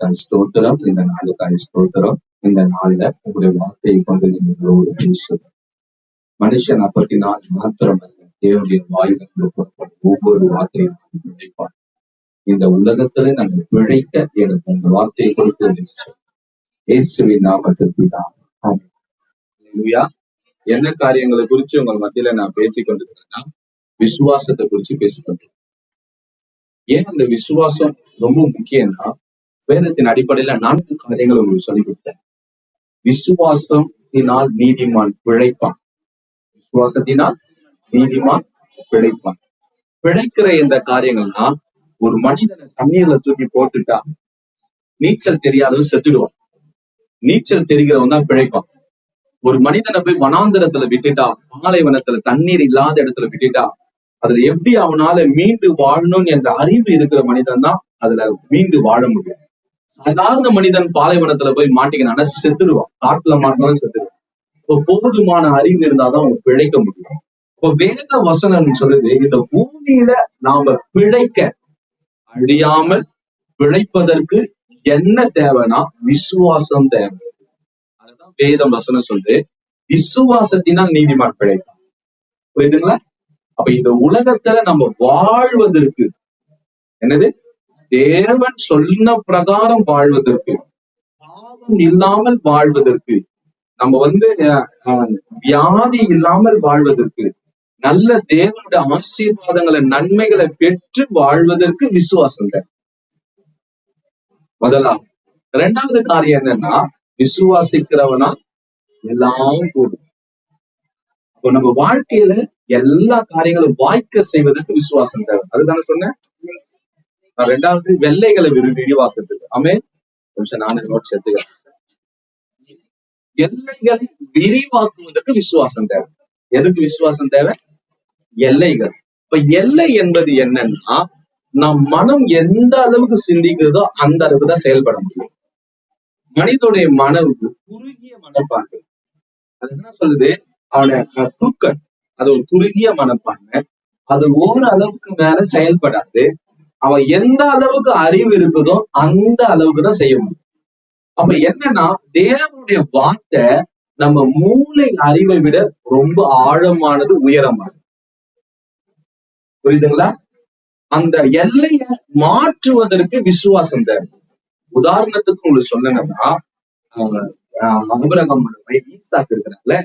கிருபைக்கான ஸ்தோத்திரம், இந்த நாளுக்கான ஸ்தோத்திரம். இந்த நாள்ல உங்களுடைய வார்த்தையை கொண்டு நீங்களோடு பேசுகிறோம். மனுஷன் அப்பத்தினால் மாத்திரமல்ல, தேவனுடைய வாயிலிருந்து புறப்படும் ஒவ்வொரு வார்த்தையும் பிழைப்பான். இந்த உலகத்துல நாங்கள் பிழைக்க எனக்கு உங்க வார்த்தையை கொடுத்து இயேசுவின் நாமத்தில் பிதாவே. ஆமென். என்ன காரியங்களை குறிச்சு உங்க மத்தியில நான் பேசிக் கொண்டிருக்கிறேன்னா, விசுவாசத்தை குறிச்சு பேசிக்கொண்டிருக்கேன். ஏன் அந்த விசுவாசம் ரொம்ப முக்கியம்னா, வேதத்தின் அடிப்படையில 4 காரியங்களை உங்களுக்கு சொல்லிக் கொடுத்தேன். விசுவாசத்தினால் நீதிமான் பிழைப்பான். விசுவாசத்தினால் நீதிமான் பிழைப்பான். பிழைக்கிற இந்த காரியங்கள்னா, ஒரு மனிதனை தண்ணீர்ல தூக்கி போட்டுட்டா நீச்சல் தெரியாதவன் செத்துடுவான். நீச்சல் தெரிகிறவன் தான் பிழைப்பான். ஒரு மனிதனை போய் வனாந்திரத்துல விட்டுட்டா, பாலைவனத்துல தண்ணீர் இல்லாத இடத்துல விட்டுட்டா, அதுல எப்படி அவனால மீண்டு வாழணும் என்ற அறிவு இருக்கிற மனிதன் தான் அதுல மீண்டு வாழ முடியும். சாதாரண மனிதன் பாலைவனத்துல போய் மாட்டிக்கினான்னா செத்துடுவான். காட்டுல மாட்டினாலும் செத்துடுவான். இப்போ போதுமான அறிவு இருந்தாதான் அவங்க பிழைக்க முடியும். இப்போ வேத வசனம் சொல்லுது, இந்த பூமியில நாம பிழைக்க, அழியாமல் பிழைப்பதற்கு என்ன தேவைன்னா விசுவாசம் தேவை. அதுதான் வேதம் வசனம் சொல்லுது, விசுவாசத்தினால் நீதிமான் பிழைப்பான். புரியுதுங்களா? அப்ப இந்த உலகத்துல நம்ம வாழ்வதற்கு என்னது, தேவன் சொன்ன பிரகாரம் வாழ்வதற்கு, பாவம் இல்லாமல் வாழ்வதற்கு, நம்ம வியாதி இல்லாமல் வாழ்வதற்கு, நல்ல தேவனுடைய ஆசீர்வாதங்களை நன்மைகளை பெற்று வாழ்வதற்கு விசுவாசம் தேவை. முதலாவது. 2வது காரியம் என்னன்னா, விசுவாசிக்கிறவனா எல்லாம் கூடும். இப்போ நம்ம வாழ்க்கையில எல்லா காரியங்களும் வாய்க்க செய்வதற்கு விசுவாசம் தேவை. அதுதானே சொன்னேன். 2வது வெள்ளைகளை விரிவாக்குறது. கொஞ்சம் நானே நோட்ஸ் எடுத்துக்கிறேன். எல்லைகளை விரிவாக்குவதற்கு விசுவாசம் தேவை. எதுக்கு விசுவாசம் தேவை? எல்லைகள். இப்ப எல்லை என்பது என்னன்னா, நம் மனம் எந்த அளவுக்கு சிந்திக்கிறதோ அந்த அளவுக்கு தான் செயல்பட முடியும். மனிதனுடைய மனவுக்கு குறுகிய மனப்பான்மை. அது என்ன சொல்லுது, அவனை தூக்கன், அது ஒரு குறுகிய மனப்பான்மை. அது ஓரளவுக்கு மேல செயல்படாது. அவன் எந்த அளவுக்கு அறிவு இருக்குதோ அந்த அளவுக்கு தான் செய்ய முடியும். அப்ப என்னன்னா, தேவனுடைய வார்த்தை நம்ம மூளை அறிவை விட ரொம்ப ஆழமானது, உயரமானது. புரியுதுங்களா? அந்த எல்லையை மாற்றுவதற்கு விசுவாசம் தேவை. உதாரணத்துக்கு உங்களுக்கு சொல்லணும்னா, ஆபிரகாம் ஈசாக்கு இருக்கிறாங்கல்ல,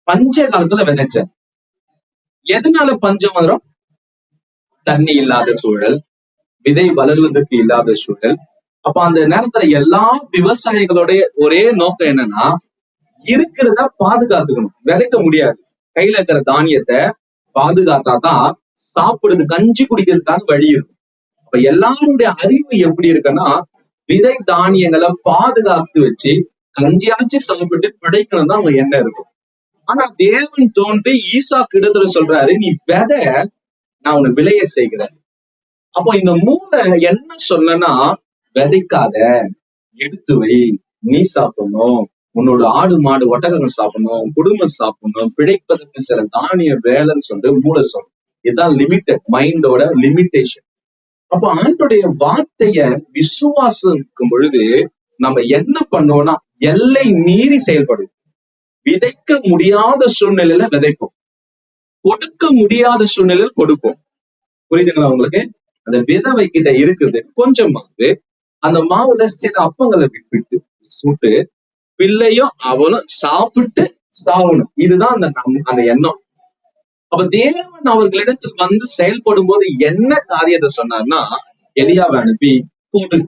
பஞ்ச காலத்துல விதைச்ச. எதனால பஞ்சம் வரும்? தண்ணி இல்லாத சூழல், விதை வளர்வதற்கு இல்லாத சூழல். அப்ப அந்த நேரத்துல எல்லா விவசாயிகளுடைய ஒரே நோக்கம் என்னன்னா, இருக்கிறத பாதுகாத்துக்கணும். விதைக்க முடியாது. கையில இருக்கிற தானியத்தை பாதுகாத்தாதான் சாப்பிடுறது, கஞ்சி குடிக்கிறதுக்கான வழி இருக்கும். அப்ப எல்லாருடைய அறிவு எப்படி இருக்குன்னா, விதை தானியங்களை பாதுகாத்து வச்சு கஞ்சியாச்சு சாப்பிட்டு பிழைக்கணும் தான் அவங்க எண்ணம் இருக்கும். ஆனா தேவன் தோன்றி ஈசாக்கு இடத்துல சொல்றாரு, நீ விதை, நான் உன்னை விளைய செய்கிறேன். அப்போ இந்த மூளை என்ன சொன்னா, விதைக்காத, எடுத்து வை, நீ சாப்பிடணும், உன்னோட ஆடு மாடு ஒட்டகங்கள் சாப்பிடணும், குடும்பம் சாப்பிடணும், பிழைப்பதற்கு சில தானிய வேலைன்னு சொல்லிட்டு மூளை சொல்லும். இதுதான் லிமிட்டட், மைண்டோட லிமிட்டேஷன். அப்ப ஆண்டோடைய வார்த்தைய விசுவாசிக்கும் பொழுது நம்ம என்ன பண்ணோம்னா, எல்லை மீறி செயல்படும். விதைக்க முடியாத சூழ்நிலையில விதைப்போம், கொடுக்க முடியாத சூழ்நிலையில் கொடுப்போம். புரியுதுங்களா உங்களுக்கு? அந்த விதவை கிட்ட இருக்குது கொஞ்சமாவது, அந்த மாவுல சில அப்பங்களை விட்டு சுட்டு பிள்ளையும் அவனும் சாப்பிட்டு சாகணும். இதுதான் அந்த எண்ணம். அப்ப தேவன் அவர்களிடத்தில் செயல்படும் போது என்ன காரியத்தை சொன்னார்னா, எலியாவை அனுப்பி கொடு,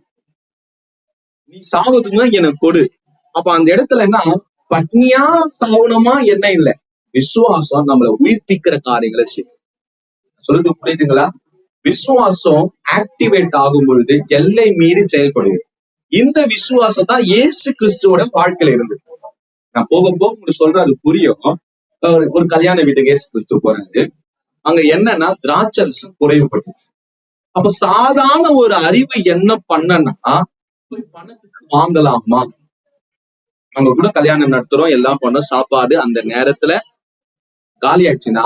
நீ சாவதுன்னா எனக்கு கொடு. அப்ப அந்த இடத்துல என்ன, பட்னியா சாவனமா என்ன இல்ல, விசுவாசம் நம்மளை உயிர்ப்பிக்கிற காரியங்களை செய்யும். சொல்லுது புரியுதுங்களா? விசுவாசம் ஆக்டிவேட் ஆகும் பொழுது எல்லை மீறி செயல்படுது. இந்த விசுவாசம் தான் இயேசு கிறிஸ்துவோட வாழ்க்கையில இருந்தது. நான் போக போக உங்களுக்கு சொல்றேன், அது புரியும். ஒரு கல்யாண வீட்டுக்கு இயேசு கிறிஸ்து போறாரு. அங்க என்னன்னா, திராட்சரசம் குறைவுபட்டுச்சு. அப்ப சாதாரண ஒரு அறிவு என்ன பண்ணனா, போய் பணத்துக்கு வாங்கலாமா, அங்க கூட கல்யாணம் நடத்துறோம், எல்லாம் பண்ணோம், சாப்பாடு அந்த நேரத்துல காலி ஆயிடுச்சுன்னா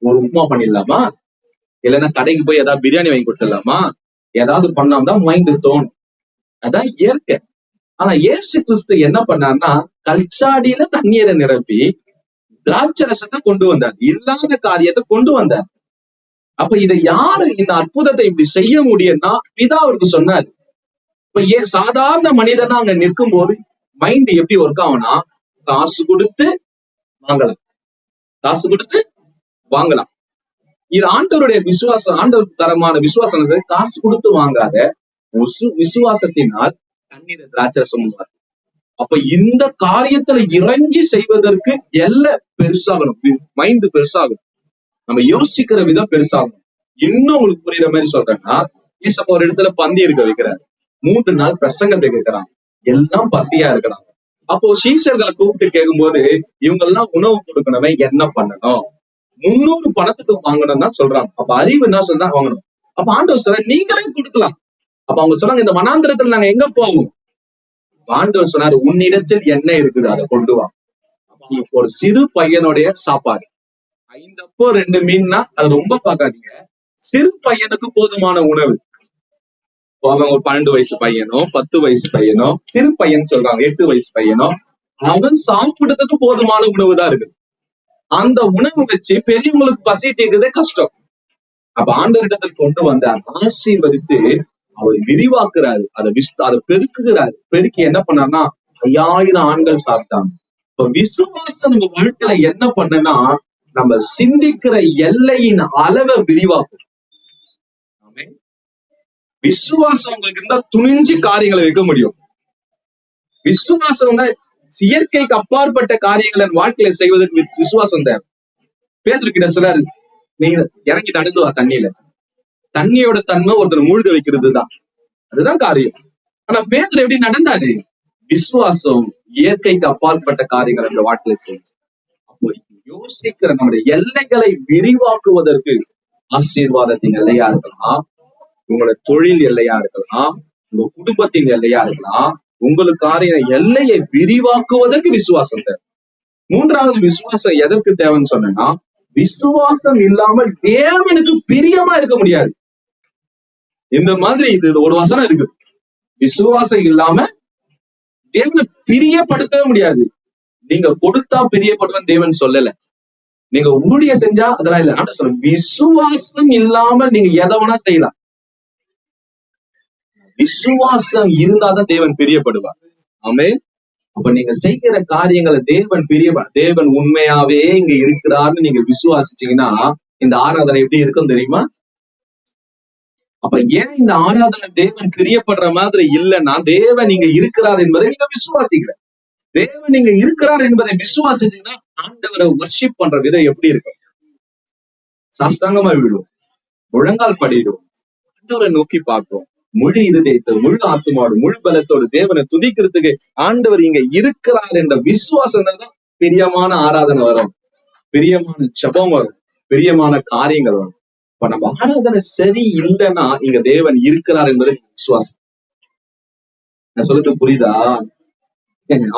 ஒரு உப்புமா பண்ணிடலாமா, இல்லைன்னா கடைக்கு போய் ஏதாவது பிரியாணி வாங்கி கொடுத்துடலாமா, ஏதாவது பண்ணாம தான் மைண்ட் தோணும். அதான் இயற்கை. ஆனா இயேசு கிறிஸ்து என்ன பண்ணார்னா, கல்சாடியில தண்ணீரை நிரப்பி திராட்சை ரசத்தை கொண்டு வந்தார். இல்லாத காரியத்தை கொண்டு வந்தார். அப்ப இதை யாரு இந்த அற்புதத்தை இப்படி செய்ய முடியும்னா பிதா அவருக்கு சொன்னார். இப்ப ஏன் சாதாரண மனிதனா அங்க நிற்கும் போது மைண்ட் எப்படி ஒர்க் ஆகும்னா, காசு கொடுத்து வாங்கலாம், காசு கொடுத்து வாங்கலாம். இது ஆண்டவருடைய விசுவாசம், ஆண்டவருக்கு தரமான விசுவாசம். காசு கொடுத்து வாங்காத விசுவாசத்தினால் தண்ணீரை திராட்சரசம். அப்ப இந்த காரியத்துல இறங்கி செய்வதற்கு எல்லாம் பெருசாகணும், மைண்ட் பெருசாகணும், நம்ம யோசிக்கிற விதம் பெருசாகணும். இன்னும் உங்களுக்கு புரியுற மாதிரி சொல்றேன்னா, ஏசப்பா ஒரு இடத்துல பந்தி இருக்க வைக்கிறாரு. 3 நாள் பிரசங்கத்தை கேட்கிறாங்க, எல்லாம் பசியா இருக்கிறாங்க. அப்போ சீஷர்களை கூப்பிட்டு கேட்கும் போது இவங்க எல்லாம் உணவு கொடுக்கணுமே என்ன பண்ணணும், 300 பணத்துக்கு வாங்கணும்னா சொல்றாங்க. அப்ப அறிவு என்ன சொல்றா, வாங்கணும். அப்ப ஆண்டவர் சொல்ற நீங்களே கொடுக்கலாம். அப்ப அவங்க சொன்னாங்க, இந்த வனாந்திரத்துல நாங்க எங்க போவோம்? ஆண்டவர் சொன்னாரு, உன்னிடத்தில் என்ன இருக்குது அதை கொண்டு வா. ஒரு சிறு பையனுடைய சாப்பாடு 5 அப்போ 2 மீன்னா அது ரொம்ப பார்க்காதீங்க. சிறு பையனுக்கு போதுமான உணவு. அவன் ஒரு 12 வயசு பையனோ 10 வயசு பையனோ, சிறு பையன் சொல்றாங்க 8 வயசு பையனோ, அவன் சாப்பிடுறதுக்கு போதுமான உணவு தான் இருக்கு. அந்த உணவு வச்சு பெரியவங்களுக்கு பசி தீர்க்கிறதே கஷ்டம். அப்ப ஆண்டவரிடத்தில் கொண்டு வந்த ஆசீர்வதித்து அவர் விரிவாக்குறாரு, அதை பெருக்குகிறாரு. பெருக்கி என்ன பண்ணார்னா 5000 ஆண்கள் சாப்பிட்டாங்க. இப்ப விசுவாசம் நம்ம வாழ்க்கையில என்ன பண்ணனா, நம்ம சிந்திக்கிற எல்லையின் அளவை விரிவாக்கும். விசுவாசம் உங்களுக்கு இருந்தா துணிஞ்சு காரியங்களை வைக்க முடியும். விசுவாசம் இயற்கைக்கு அப்பாற்பட்ட காரியங்களை வாழ்க்கையில செய்வதற்கு விசுவாசம் தேவை. பேதுரு கிட்ட சொல்றாரு, நீங்க இறங்கி நடந்து வா தண்ணியில. தண்ணியோட தன்மை ஒருத்தர் மூழ்க வைக்கிறது தான், அதுதான் காரியம். ஆனா பேதுரு எப்படி நடந்தாரு? விசுவாசம் இயற்கைக்கு அப்பாற்பட்ட காரியங்கள் அந்த வாழ்க்கையில செய்யுது. அப்போ யோசிக்கிற நம்முடைய எல்லைகளை விரிவாக்குவதற்கு ஆசீர்வாதத்தின் எல்லையா இருக்கலாம், உங்களோட தொழில் எல்லையா இருக்கலாம், உங்க குடும்பத்தின் எல்லையா இருக்கலாம், உங்களுக்கான எல்லையை விரிவாக்குவதற்கு விசுவாசம் தேவை. 3வது விசுவாசம் எதற்கு தேவைன்னு சொன்னா, விசுவாசம் இல்லாமல் தேவனுக்கு பிரியமா இருக்க முடியாது. இந்த மாதிரி இது ஒரு வசனம் இருக்கு, விசுவாசம் இல்லாம தேவனை பிரியப்படுத்தவே முடியாது. நீங்க கொடுத்தா பிரியப்படுவேன் தேவன் சொல்லல, நீங்க ஊழிய செஞ்சா அதெல்லாம் இல்ல. ஆனா சொல்ல, விசுவாசம் இல்லாம நீங்க எதை வேணா செய்யலாம். விசுவாசம் இருந்தாதான் தேவன் பிரியப்படுவார். ஆமென். அப்ப நீங்க செய்கிற காரியங்களை தேவன் உண்மையாவே இங்க இருக்கிறார்னு நீங்க விசுவாசிச்சீங்கன்னா இந்த ஆராதனை எப்படி இருக்கும் தெரியுமா? அப்ப ஏன் இந்த ஆராதனை தேவன் பிரியப்படுற மாதிரி இல்லைன்னா, தேவன் இங்க இருக்கிறார் என்பதை நீங்க விசுவாசிக்கிற. தேவன் நீங்க இருக்கிறார் என்பதை விசுவாசிச்சீங்கன்னா ஆண்டவரை வர்ஷிப் பண்ற விதம் எப்படி இருக்கும்? சாஷ்டாங்கமா விடுவோம், முழங்கால் படிடுவோம், ஆண்டவரை நோக்கி பார்ப்போம், முழு இருதயத்தோடு முழு ஆத்துமாவோடு முழு பலத்தோடு தேவனை துதிக்கிறதுக்கு ஆண்டவர் இங்க இருக்கிறார் என்ற விசுவாசம் தான் பிரியமான ஆராதனை வரும், பிரியமான ஜெபம் வரும், பிரியமான காரியங்கள் வரும். இப்ப நம்ம ஆராதனை சரி இல்லைன்னா இங்க தேவன் இருக்கிறார் என்பது விசுவாசம். நான் சொல்றது புரியுதா?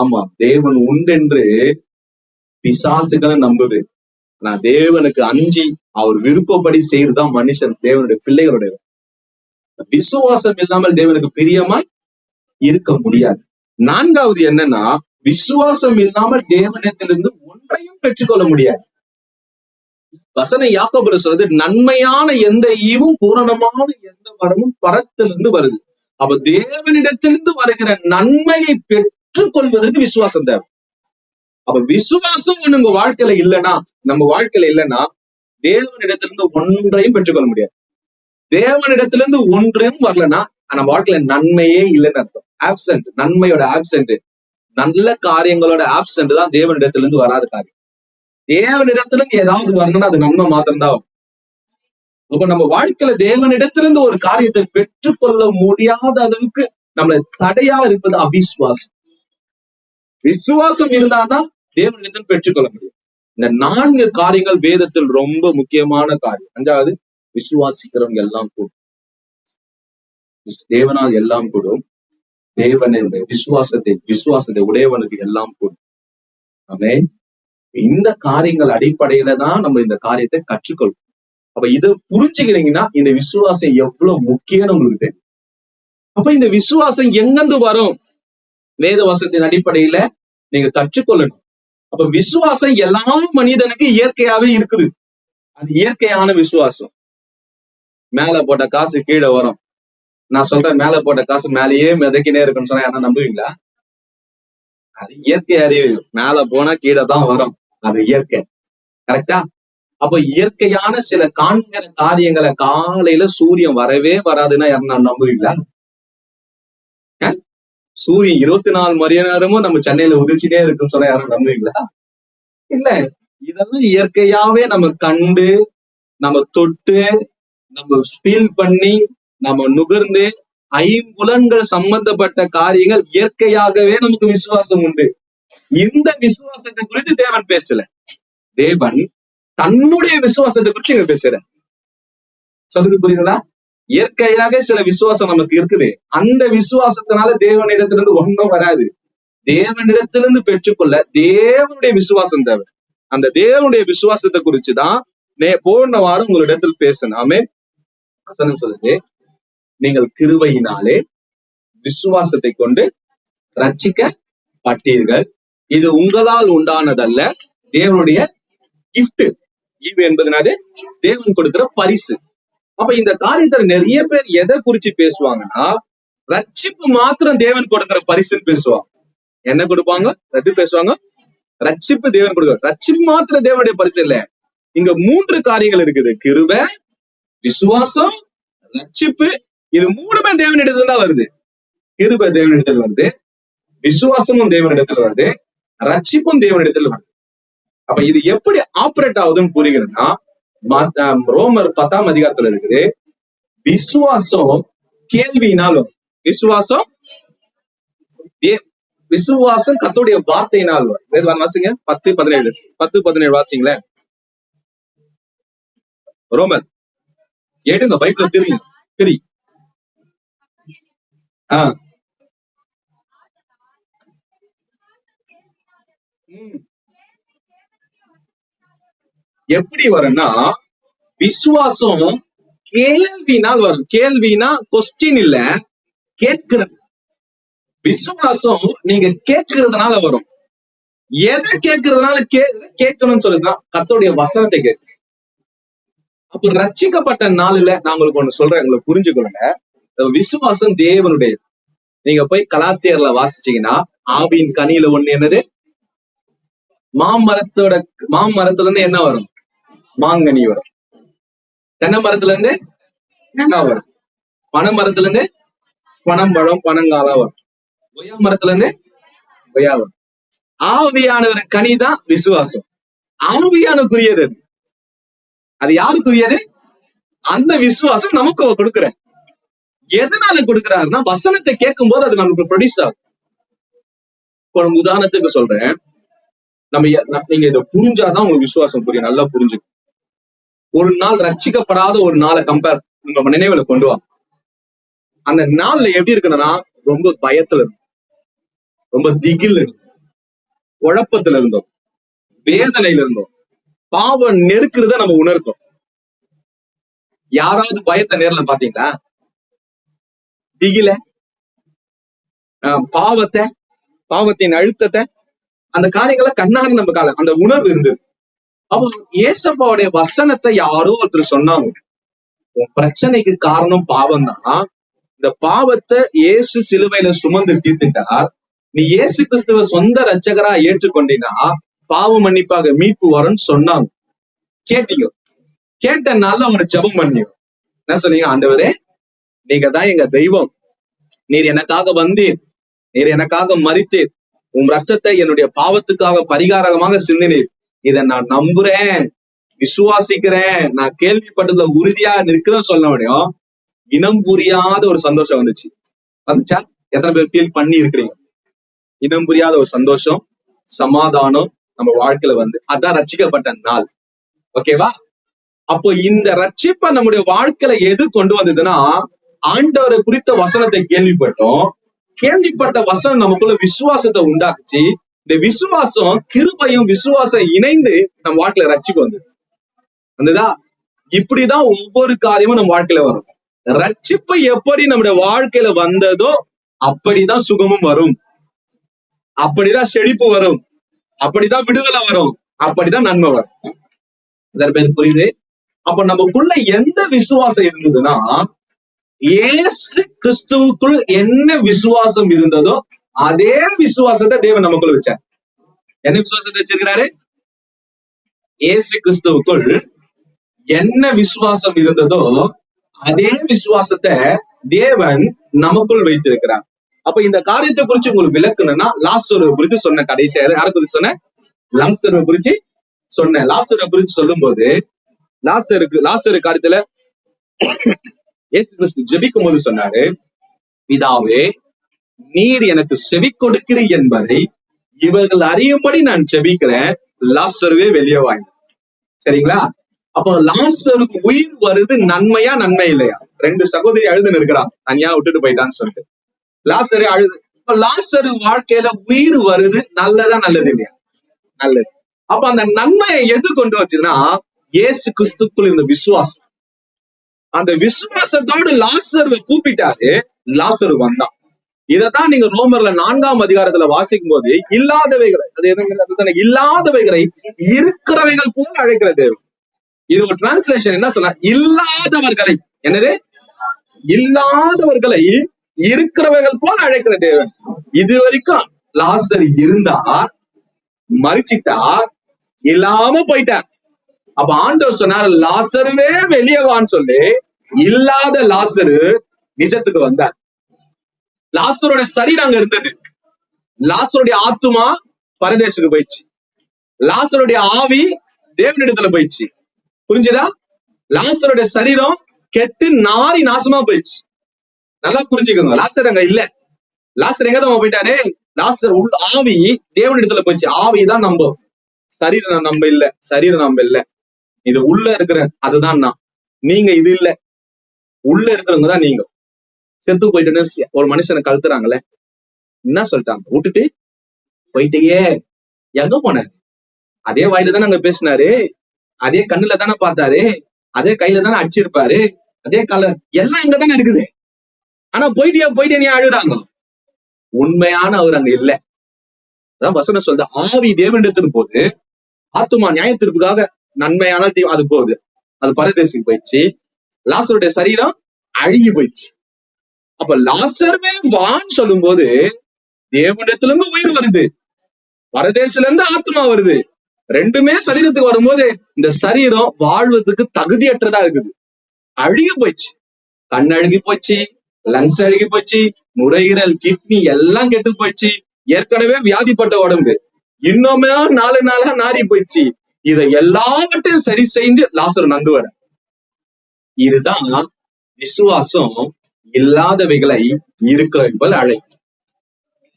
ஆமா, தேவன் உண்டென்று பிசாசுகளை நம்புது. நான் தேவனுக்கு அஞ்சி அவர் விருப்பப்படி செய்யறதுதான் மனுஷன் தேவனுடைய பிள்ளைகளுடைய. விசுவாசம் இல்லாமல் தேவனுக்கு பிரியமா இருக்க முடியாது. 4வது என்னன்னா, விசுவாசம் இல்லாமல் தேவனிடத்திலிருந்து ஒன்றையும் பெற்றுக்கொள்ள முடியாது. வசனம் யாக்கோபுல சொல்றது, நன்மையான எந்த ஈவும் பூரணமான எந்த வரமும் பரத்திலிருந்து வருது. அப்ப தேவனிடத்திலிருந்து வருகிற நன்மையை பெற்றுக்கொள்வதற்கு விசுவாசம் தேவை. அப்ப விசுவாசம் உங்க வாழ்க்கையில இல்லைன்னா, நம்ம வாழ்க்கையில இல்லைன்னா தேவனிடத்திலிருந்து ஒன்றையும் பெற்றுக்கொள்ள முடியாது. தேவனிடத்திலிருந்து ஒன்றையும் வரலன்னா நம்ம வாழ்க்கையில நன்மையே இல்லைன்னு அர்த்தம். ஆப்சென்ட், நன்மையோட ஆப்சென்ட், நல்ல காரியங்களோட ஆப்சென்ட் தான் தேவனிடத்திலிருந்து வராத காரியம். தேவனிடத்திலிருந்து ஏதாவது வரணும்னா அது நன்மை மாத்திரம் தான். அப்ப நம்ம வாழ்க்கையில தேவனிடத்திலிருந்து ஒரு காரியத்தை பெற்றுக்கொள்ள முடியாத அளவுக்கு நம்மள தடையா இருப்பது அவிசுவாசம். விசுவாசம் இருந்தாதான் தேவனிடத்தில் பெற்றுக்கொள்ள முடியும். இந்த 4 காரியங்கள் வேதத்தில் ரொம்ப முக்கியமான காரியம். 5வது, விசுவாசிக்கிறவங்க எல்லாம் கூடும், தேவனால் எல்லாம் கூடும், தேவனுடைய விசுவாசத்தை உடையவனுக்கு எல்லாம் கூடும். ஆமென். இந்த காரியங்கள் அடிப்படையில தான் நம்ம இந்த காரியத்தை கற்றுக்கொள்வோம். அப்ப இதை புரிஞ்சுக்கிறீங்கன்னா இந்த விசுவாசம் எவ்வளவு முக்கியம்னு உங்களுக்கு தெரியும். அப்ப இந்த விசுவாசம் எங்கிருந்து வரும்? வேத வசனத்தின் அடிப்படையில நீங்க கற்றுக்கொள்ளணும். அப்ப விசுவாசம் எல்லா மனிதனுக்கு இயற்கையாவே இருக்குது. அது இயற்கையான விசுவாசம். மேல போட்ட காசு கீழே வரும். நான் சொல்றேன், மேல போட்ட காசு மேலேயே மிதக்கினே இருக்குன்னு சொன்னா யாரா நம்புவீங்களா? அது இயற்கை அறிவு. மேல போனா கீழே தான் வரும். அது இயற்கை. கரெக்டா? அப்ப இயற்கையான சில காண்கிற காரியங்களை காலையில சூரியன் வரவே வராதுன்னா யாரா நம்புவீங்களா? சூரியன் 24 மணி நேரமும் நம்ம சென்னையில உதிர்ச்சிட்டே இருக்குன்னு சொன்னா யாரும் நம்புவீங்களா? இல்ல. இதெல்லாம் இயற்கையாவே நம்ம கண்டு, நம்ம தொட்டு, நம்ம ஃபீல் பண்ணி, நம்ம நுகர்ந்து, ஐம்புலன்கள் சம்பந்தப்பட்ட காரியங்கள் இயற்கையாகவே நமக்கு விசுவாசம் உண்டு. இந்த விசுவாசத்தை குறித்து தேவன் பேசல. தேவன் தன்னுடைய விசுவாசத்தை குறித்து இங்க பேசுற. சொல்லுது புரியுதுங்களா? இயற்கையாக சில விசுவாசம் நமக்கு இருக்குது. அந்த விசுவாசத்தினால தேவனிடத்திலிருந்து ஒன்றும் வராது. தேவனிடத்திலிருந்து பெற்றுக்கொள்ள தேவனுடைய விசுவாசம் தேவை. அந்த தேவனுடைய விசுவாசத்தை குறிச்சுதான் போன வாரம் உங்களிடத்தில் பேசணும். ஆமென். வசனம் சொல்லுது, நீங்கள் கிருபையினாலே விசுவாசத்தை கொண்டு ரட்சிக்கப்பட்டீர்கள். இது உங்களால் உண்டானதல்ல, தேவனுடைய கிஃப்ட். ஈவு என்பதனால தேவன் கொடுக்கிற பரிசு. அப்ப இந்த காரியத்துல நிறைய பேர் எதை குறிச்சு பேசுவாங்கன்னா, ரட்சிப்பு மாத்திரம் தேவன் கொடுக்கிற பரிசுன்னு பேசுவாங்க. என்ன கொடுப்பாங்க? எப்படி பேசுவாங்க? ரட்சிப்பு தேவன் கொடுக்க. ரட்சிப்பு மாத்திரம் தேவனுடைய பரிசு இல்ல. இங்க 3 காரியங்கள் இருக்குது. கிருபை, விசுவாசம், ரட்சிப்பு. இது 3மே தேவனிடத்துல தான் வருது. கிருபை தேவனிடத்தில் வருது, விசுவாசமும் தேவனிடத்துல வருது, ரட்சிப்பும் தேவனிடத்துல வருது. அப்ப இது எப்படி ஆபரேட் ஆகுதுன்னு புரிகிறதுனா, ரோமர் 10ஆம் அதிகாரத்துல இருக்குது. விசுவாசம் கேள்வியினால் வரும். விசுவாசம் கர்த்தருடைய வார்த்தையினால் வரும். வேத வாசிங்க 10:17 வாசிங்களேன். ரோமர் எடுங்க, பைபிள் தெரியும். எப்படி வரும்னா, விசுவாசம் கேள்வினால் வரும். கேள்வினா கொஸ்டின் இல்ல, கேட்கிறது. விசுவாசம் நீங்க கேட்கறதுனால வரும். எதை கேட்கறதுனால கேட்கணும்னு சொல்லுதுன்னா, கர்த்தருடைய வசனத்தை கேட்கு. அப்ப ரட்சிக்கப்பட்ட நாள்ல நான் உங்களுக்கு ஒண்ணு சொல்றேன், உங்களுக்கு புரிஞ்சுக்கொள்ளுங்க. விசுவாசம் தேவனுடைய. நீங்க போய் கலாத்தியர்ல வாசிச்சீங்கன்னா, ஆவியின் கனியில ஒண்ணு என்னது? மாமரத்துல இருந்து என்ன வரும்? மாங்கனி வரும். தென்னை மரத்துல இருந்து என்ன வரும்? பனை மரத்துல இருந்து பனம்பழம், பனங்காலம் வரும். கொய்யா மரத்துல இருந்து கொய்யா வரும். ஆவியான ஒரு கனிதான் விசுவாசம். ஆவியானுக்குரியது. அது யாருக்குரியது? அந்த விசுவாசம் நமக்கு கொடுக்குற. எதனால கொடுக்கிறாருன்னா, வசனத்தை கேட்கும் போது அது நமக்கு ப்ரொடியூஸ் ஆகும். இப்போ உதாரணத்துக்கு சொல்றேன், நீங்க இதை புரிஞ்சாதான் உங்களுக்கு விசுவாசம் புரியும். நல்லா புரிஞ்சு. ஒரு நாள் ரட்சிக்கப்படாத ஒரு நாளை கம்பேர் நம்ம நினைவுல கொண்டு வா. அந்த நாள்ல எப்படி இருக்குன்னா, ரொம்ப பயத்துல இருக்கும், ரொம்ப திகில் இருக்கும், குழப்பத்துல இருந்தோம், வேதனையில இருந்தோம், பாவம் நெருக்கிறத நம்ம உணர்த்தோம். யாராவது பயத்தை நேர்ல பாத்தீங்களா? திகில, பாவத்தின் அழுத்தத்தை, அந்த காரியங்களை கண்ணாடி நம்ம அந்த உணர்வு இருந்தது. அப்போ ஏசப்பாவுடைய வசனத்தை யாரோ ஒருத்தர் சொன்னாங்க, உன் பிரச்சனைக்கு காரணம் பாவம் தான். இந்த பாவத்தை இயேசு சிலுவையில சுமந்து தீர்த்துட்டார். நீ இயேசு கிறிஸ்துவ சொந்த ரட்சகரா ஏற்றுக்கொண்டீங்கன்னா பாவ மன்னிப்பாக மீட்பு வரும்னு சொன்னாங்க. கேட்டீங்க. கேட்டனால அவங்க ஜெபம் பண்ணியும் என்ன சொன்னீங்க? ஆண்டவரே, நீங்க தான் எங்க தெய்வம். நீர் எனக்காக வந்தீர், நீர் எனக்காக மரித்தீர், உன் ரத்தத்தை என்னுடைய பாவத்துக்காக பரிகாரமாக சிந்தினீர். இதை நான் நம்புறேன், விசுவாசிக்கிறேன், நான் கேள்விப்பட்டதுல உறுதியா நிற்கிறேன்னு சொல்ல முடியும். இனம் புரியாத ஒரு சந்தோஷம் வந்துச்சு. வந்துச்சா? எத்தனை பேர் ஃபீல் பண்ணி இருக்கிறீங்க? இனம் புரியாத ஒரு சந்தோஷம், சமாதானம் நம்ம வாழ்க்கையில வந்து, அதான் ரட்சிக்கப்பட்ட நாள். ஓகேவா? அப்போ இந்த ரட்சிப்பை நம்முடைய வாழ்க்கையில எது கொண்டு வந்ததுன்னா, ஆண்டவரை குறித்த வசனத்தை கேள்விப்பட்டோம். கேள்விப்பட்ட வசனம் நமக்குள்ள விசுவாசத்தை உண்டாக்குச்சு. இந்த விசுவாசம், கிருபையும் விசுவாசம் இணைந்து நம்ம வாழ்க்கையில ரட்சிப்பு வந்தது. இப்படிதான் ஒவ்வொரு காரியமும் நம்ம வாழ்க்கையில வரும். ரட்சிப்பு எப்படி நம்முடைய வாழ்க்கையில வந்ததோ அப்படிதான் சுகமும் வரும், அப்படிதான் செழிப்பு வரும், அப்படிதான் விடுதலை வரும், அப்படிதான் நன்மை வரும். இதற்கு பேர் புரியுது? அப்ப நமக்குள்ள எந்த விசுவாசம் இருந்ததுன்னா, இயேசு கிறிஸ்துவுக்குள் என்ன விசுவாசம் இருந்ததோ அதே விசுவாசத்தை தேவன் நமக்குள்ள வச்சார். என்ன விசுவாசத்தை வச்சிருக்கிறாரு? இயேசு கிறிஸ்துவுக்குள் என்ன விசுவாசம் இருந்ததோ அதே விசுவாசத்தை தேவன் நமக்குள் வைத்திருக்கிறார். அப்ப இந்த காரியத்தை குறிச்சு உங்களுக்கு விளக்கணும்னா, லாசரு குறித்து சொன்ன கடைசியா யாரை குறித்து சொன்ன? லாசரு குறிச்சு சொன்ன. லாசரை குறிச்சு சொல்லும் போது லாசரு காரியத்துல இயேசு கிறிஸ்து ஜெபிக்கும் போது சொன்னாரு, பிதாவே நீர் எனக்கு செவி கொடுக்கிறீர் என்பதை இவர்கள் அறியும்படி நான் ஜெபிக்கிறேன், லாசருவே வெளியே வாங்க. சரிங்களா? அப்போ லாசருக்கு உயிர் வருது நன்மையா நன்மை இல்லையா? 2 சகோதரி அழுதுன்னு இருக்கிறான், தனியா விட்டுட்டு போயிட்டான்னு சொல்லிட்டு. லாசரு அழுது. இப்ப லாசரு வாழ்க்கையில உயிர் வருது, நல்லதா நல்லது இல்லையா? நல்லது. அப்ப அந்த நன்மையை எது கொண்டு வச்சுன்னா, இயேசு கிறிஸ்துக்குள் இந்த விசுவாசம். அந்த விசுவாசத்தோடு லாசருவை கூப்பிட்டாரு, லாசரு வந்தான். இதைத்தான் நீங்க ரோமர்ல 4ஆம் அதிகாரத்துல வாசிக்கும் போது, இல்லாதவைகளை இல்லாதவைகளை இருக்கிறவைகள் போல அழைக்கிற தேவன். இது ஒரு டிரான்ஸ்லேஷன் என்ன சொன்னா, இல்லாதவர்களை, என்னது? இல்லாதவர்களை இருக்கிறவர்கள் போல அழைக்கிற தேவன். இது வரைக்கும் லாசர் இருந்தா, மறிச்சிட்டா, இல்லாம போயிட்டார். அப்ப ஆண்டவர் சொன்னார், லாசருவே வெளியவான்னு சொல்லி இல்லாத லாசரு நிஜத்துக்கு வந்தார். லாசருடைய சரீரம் அங்க இருந்தது, லாசருடைய ஆத்துமா பரதேசுக்கு போயிடுச்சு, லாசருடைய ஆவி தேவனிடத்துல போயிடுச்சு. புரிஞ்சுதா? லாசருடைய சரீரம் கெட்டு நாரி நாசமா போயிடுச்சு. நல்லா புரிஞ்சுக்கோங்க. லாசர் அங்க இல்ல. லாசர் எங்கதான் போயிட்டாரு? லாசர் ஆவி தேவனிடத்துல போயிடுச்சு. ஆவிதான் நம்ப, சரீரம் நம்ப இல்ல, சரீரம் நம்ப இல்ல. இது உள்ள இருக்கிற அதுதான் நான், நீங்க இது இல்ல, உள்ள இருக்கிறவங்க தான் நீங்க. செத்து போயிட்டுன்னு ஒரு மனுஷனை கழுத்துறாங்களே, என்ன சொல்லிட்டாங்க? விட்டுட்டு போயிட்டே எங்க போன? அதே வாயில தானே அங்க பேசினாரு, அதே கண்ணுல தானே பார்த்தாரு, அதே கையில தானே அடிச்சிருப்பாரு, அதே கலர் எல்லாம் இங்க தானே இருக்குது. ஆனா போயிட்டே நீ அழுதாங்க. உண்மையான அவர் அங்க இல்ல. அதான் வசனம் சொல்ற, ஆவி தேவனிடத்தின் போது ஆத்துமா நியாயத்திற்காக நன்மையான அது போகுது, அது பரதேசிக்கு போயிடுச்சு. லாசருடைய சரீரம் அழுகி போயிடுச்சு. அப்ப லாசருமே வான்னு சொல்லும் போது தேவனிடத்துல இருந்து உயிர் வருது, பரதேசில இருந்து ஆத்மா வருது. ரெண்டுமே சரீரத்துக்கு வரும்போது இந்த சரீரம் வாழ்வதற்கு தகுதியற்றதா இருக்குது, அழுகி போயிடுச்சு. கண் அழுகி போச்சு, லங்ஸ் அழுகி போச்சு, நுரையீரல், கிட்னி எல்லாம் கெட்டு போயிடுச்சு. ஏற்கனவே வியாதிப்பட்ட உடம்பு இன்னுமே 4 நாளா நாரி போயிடுச்சு. இதை எல்லாவற்றையும் சரி செஞ்சு லாசர் நந்து வர. இதுதான் விசுவாசம் இல்லாதவைகளை இருக்கிறவர்கள் அழைக்கும்.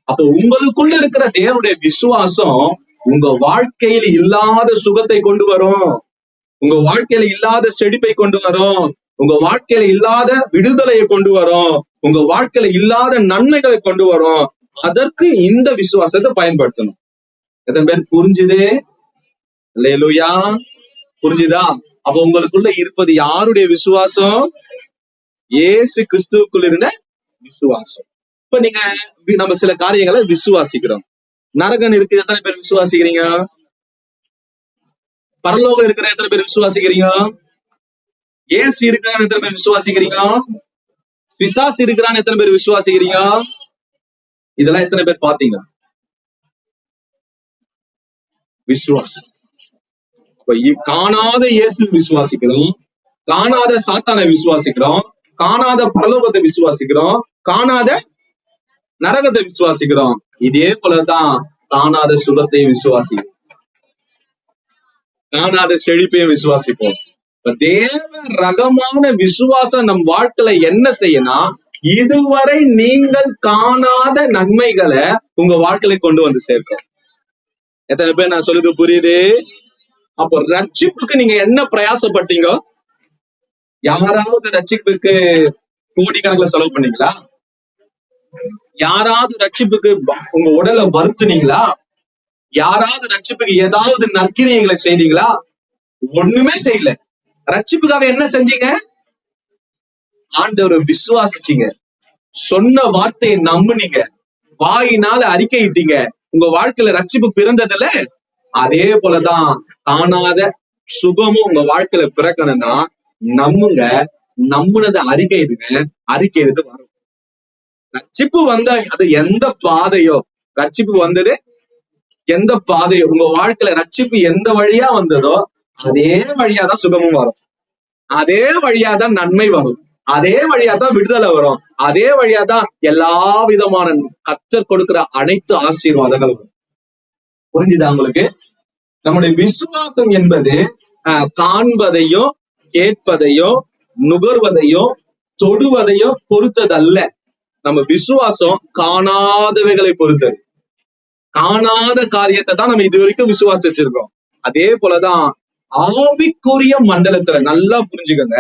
அப்போ உங்களுக்குள்ள இருக்கிற தேவனுடைய விசுவாசம் உங்க வாழ்க்கையில இல்லாத சுகத்தை கொண்டு வரும், உங்க வாழ்க்கையில இல்லாத செழிப்பை கொண்டு வரும், உங்க வாழ்க்கையில இல்லாத விடுதலையை கொண்டு வரும், உங்க வாழ்க்கையில இல்லாத நன்மைகளை கொண்டு வரும். அதற்கு இந்த விசுவாசத்தை பயன்படுத்தணும். எத்தனை பேர் புரிஞ்சுது? அல்லேலூயா. புரிஞ்சுதா? அப்ப உங்களுக்குள்ள இருப்பது யாருடைய விசுவாசம்? இயேசு கிறிஸ்துவுக்குள் இருந்த விசுவாசம். இப்ப நீங்க நம்ம சில காரியங்களை விசுவாசிக்கிறோம். நரகன் இருக்கு, எத்தனை பேர் விசுவாசிக்கிறீங்க? பரலோகம் இருக்கிற எத்தனை பேர் விசுவாசிக்கிறீங்க? ஏசு இருக்கிறான்னு எத்தனை பேர் விசுவாசிக்கிறீங்க? பிசாசு இருக்கிறான்னு எத்தனை பேர் விசுவாசிக்கிறீங்க? இதெல்லாம் எத்தனை பேர் பாத்தீங்க? விசுவாசம். காணாத இயேசு விசுவாசிக்கிறோம், காணாத சாத்தானை விசுவாசிக்கிறோம், காணாத பரலோகத்தை விசுவாசிக்கிறோம், காணாத நரகத்தை விசுவாசிக்கிறோம். இதே போலதான் காணாத சுகத்தை விசுவாசிக்கிறோம், காணாத செழிப்பையும் விசுவாசிப்போம். தேவ ரகமான விசுவாசம் நம் வாழ்க்கையில என்ன செய்யணும்? இதுவரை நீங்கள் காணாத நன்மைகளை உங்க வாழ்க்கையில கொண்டு வந்து சேர்க்கும். எத்தனை பேர் நான் சொல்லுது புரியுது? அப்போ ரட்சிப்புக்கு நீங்க என்ன பிரயாசப்பட்டீங்க? யாராவது ரட்சிப்புக்கு கோடிக்கணக்கில் செலவு பண்ணீங்களா? யாராவது ரட்சிப்புக்கு உங்க உடலை வருத்துனீங்களா? யாராவது ரட்சிப்புக்கு ஏதாவது நற்கிரியைகளை செய்தீங்களா? ஒண்ணுமே செய்யல. ரட்சிப்புக்காக என்ன செஞ்சீங்க? ஆண்டவரை விசுவாசிச்சீங்க, சொன்ன வார்த்தையை நம்புனீங்க, வாயினால அறிக்கையிட்டீங்க, உங்க வாழ்க்கையில ரட்சிப்பு பிறந்ததுல. அதே போலதான் காணாத சுகமும் உங்க வாழ்க்கையில பிறக்கணும்னா நம்புங்க, நம்புனதை அறிக்கையிடுங்க, அறிக்கையிடுது வரும். ரட்சிப்பு வந்த அது எந்த பாதையோ, ரட்சிப்பு வந்தது எந்த பாதையோ, உங்க வாழ்க்கையில ரட்சிப்பு எந்த வழியா வந்ததோ அதே வழியாதான் சுகமும் வரும், அதே வழியாதான் நன்மை வரும், அதே வழியாதான் விடுதலை வரும், அதே வழியாதான் எல்லா விதமான கர்த்தர் கொடுக்கிற அனைத்து ஆசீர்வாதங்களும் வரும். புரிஞ்சுதா உங்களுக்கு? நம்முடைய விசுவாசம் என்பது காண்பதையோ கேட்பதையோ நுகர்வதையோ தொடுவதையோ பொறுத்ததல்ல. நம்ம விசுவாசம் காணாதவைகளை பொறுத்தது. காணாத காரியத்தை தான் நம்ம இது வரைக்கும் விசுவாசிச்சிருக்கோம். அதே போலதான் ஆவிக்குரிய மண்டலத்துல நல்லா புரிஞ்சுக்கங்க,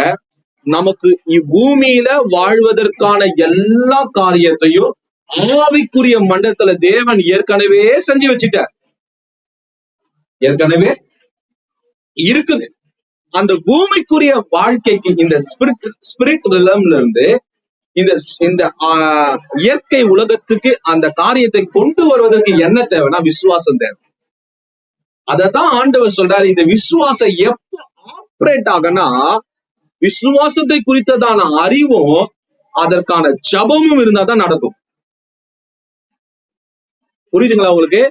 நமக்கு இப்பூமியில வாழ்வதற்கான எல்லா காரியத்தையும் ஆவிக்குரிய மண்டலத்துல தேவன் ஏற்கனவே செஞ்சு வச்சுட்டார், ஏற்கனவே இருக்குது. அந்த பூமிக்குரிய வாழ்க்கைக்கு இந்த ஸ்பிரிட் ரிலம்ல இருந்து இந்த இயற்கை உலகத்துக்கு அந்த காரியத்தை கொண்டு வருவதற்கு என்ன தேவைன்னா விசுவாசம் தேவை. அதத்தான் ஆண்டவர் சொல்றாரு, இந்த விசுவாசம் எப்ப ஆப்ரேட் ஆகும்னா விசுவாசத்தை குறித்ததான அறிவும் அதற்கான ஜபமும் இருந்தாதான் நடக்கும். புரியுதுங்களா உங்களுக்கு?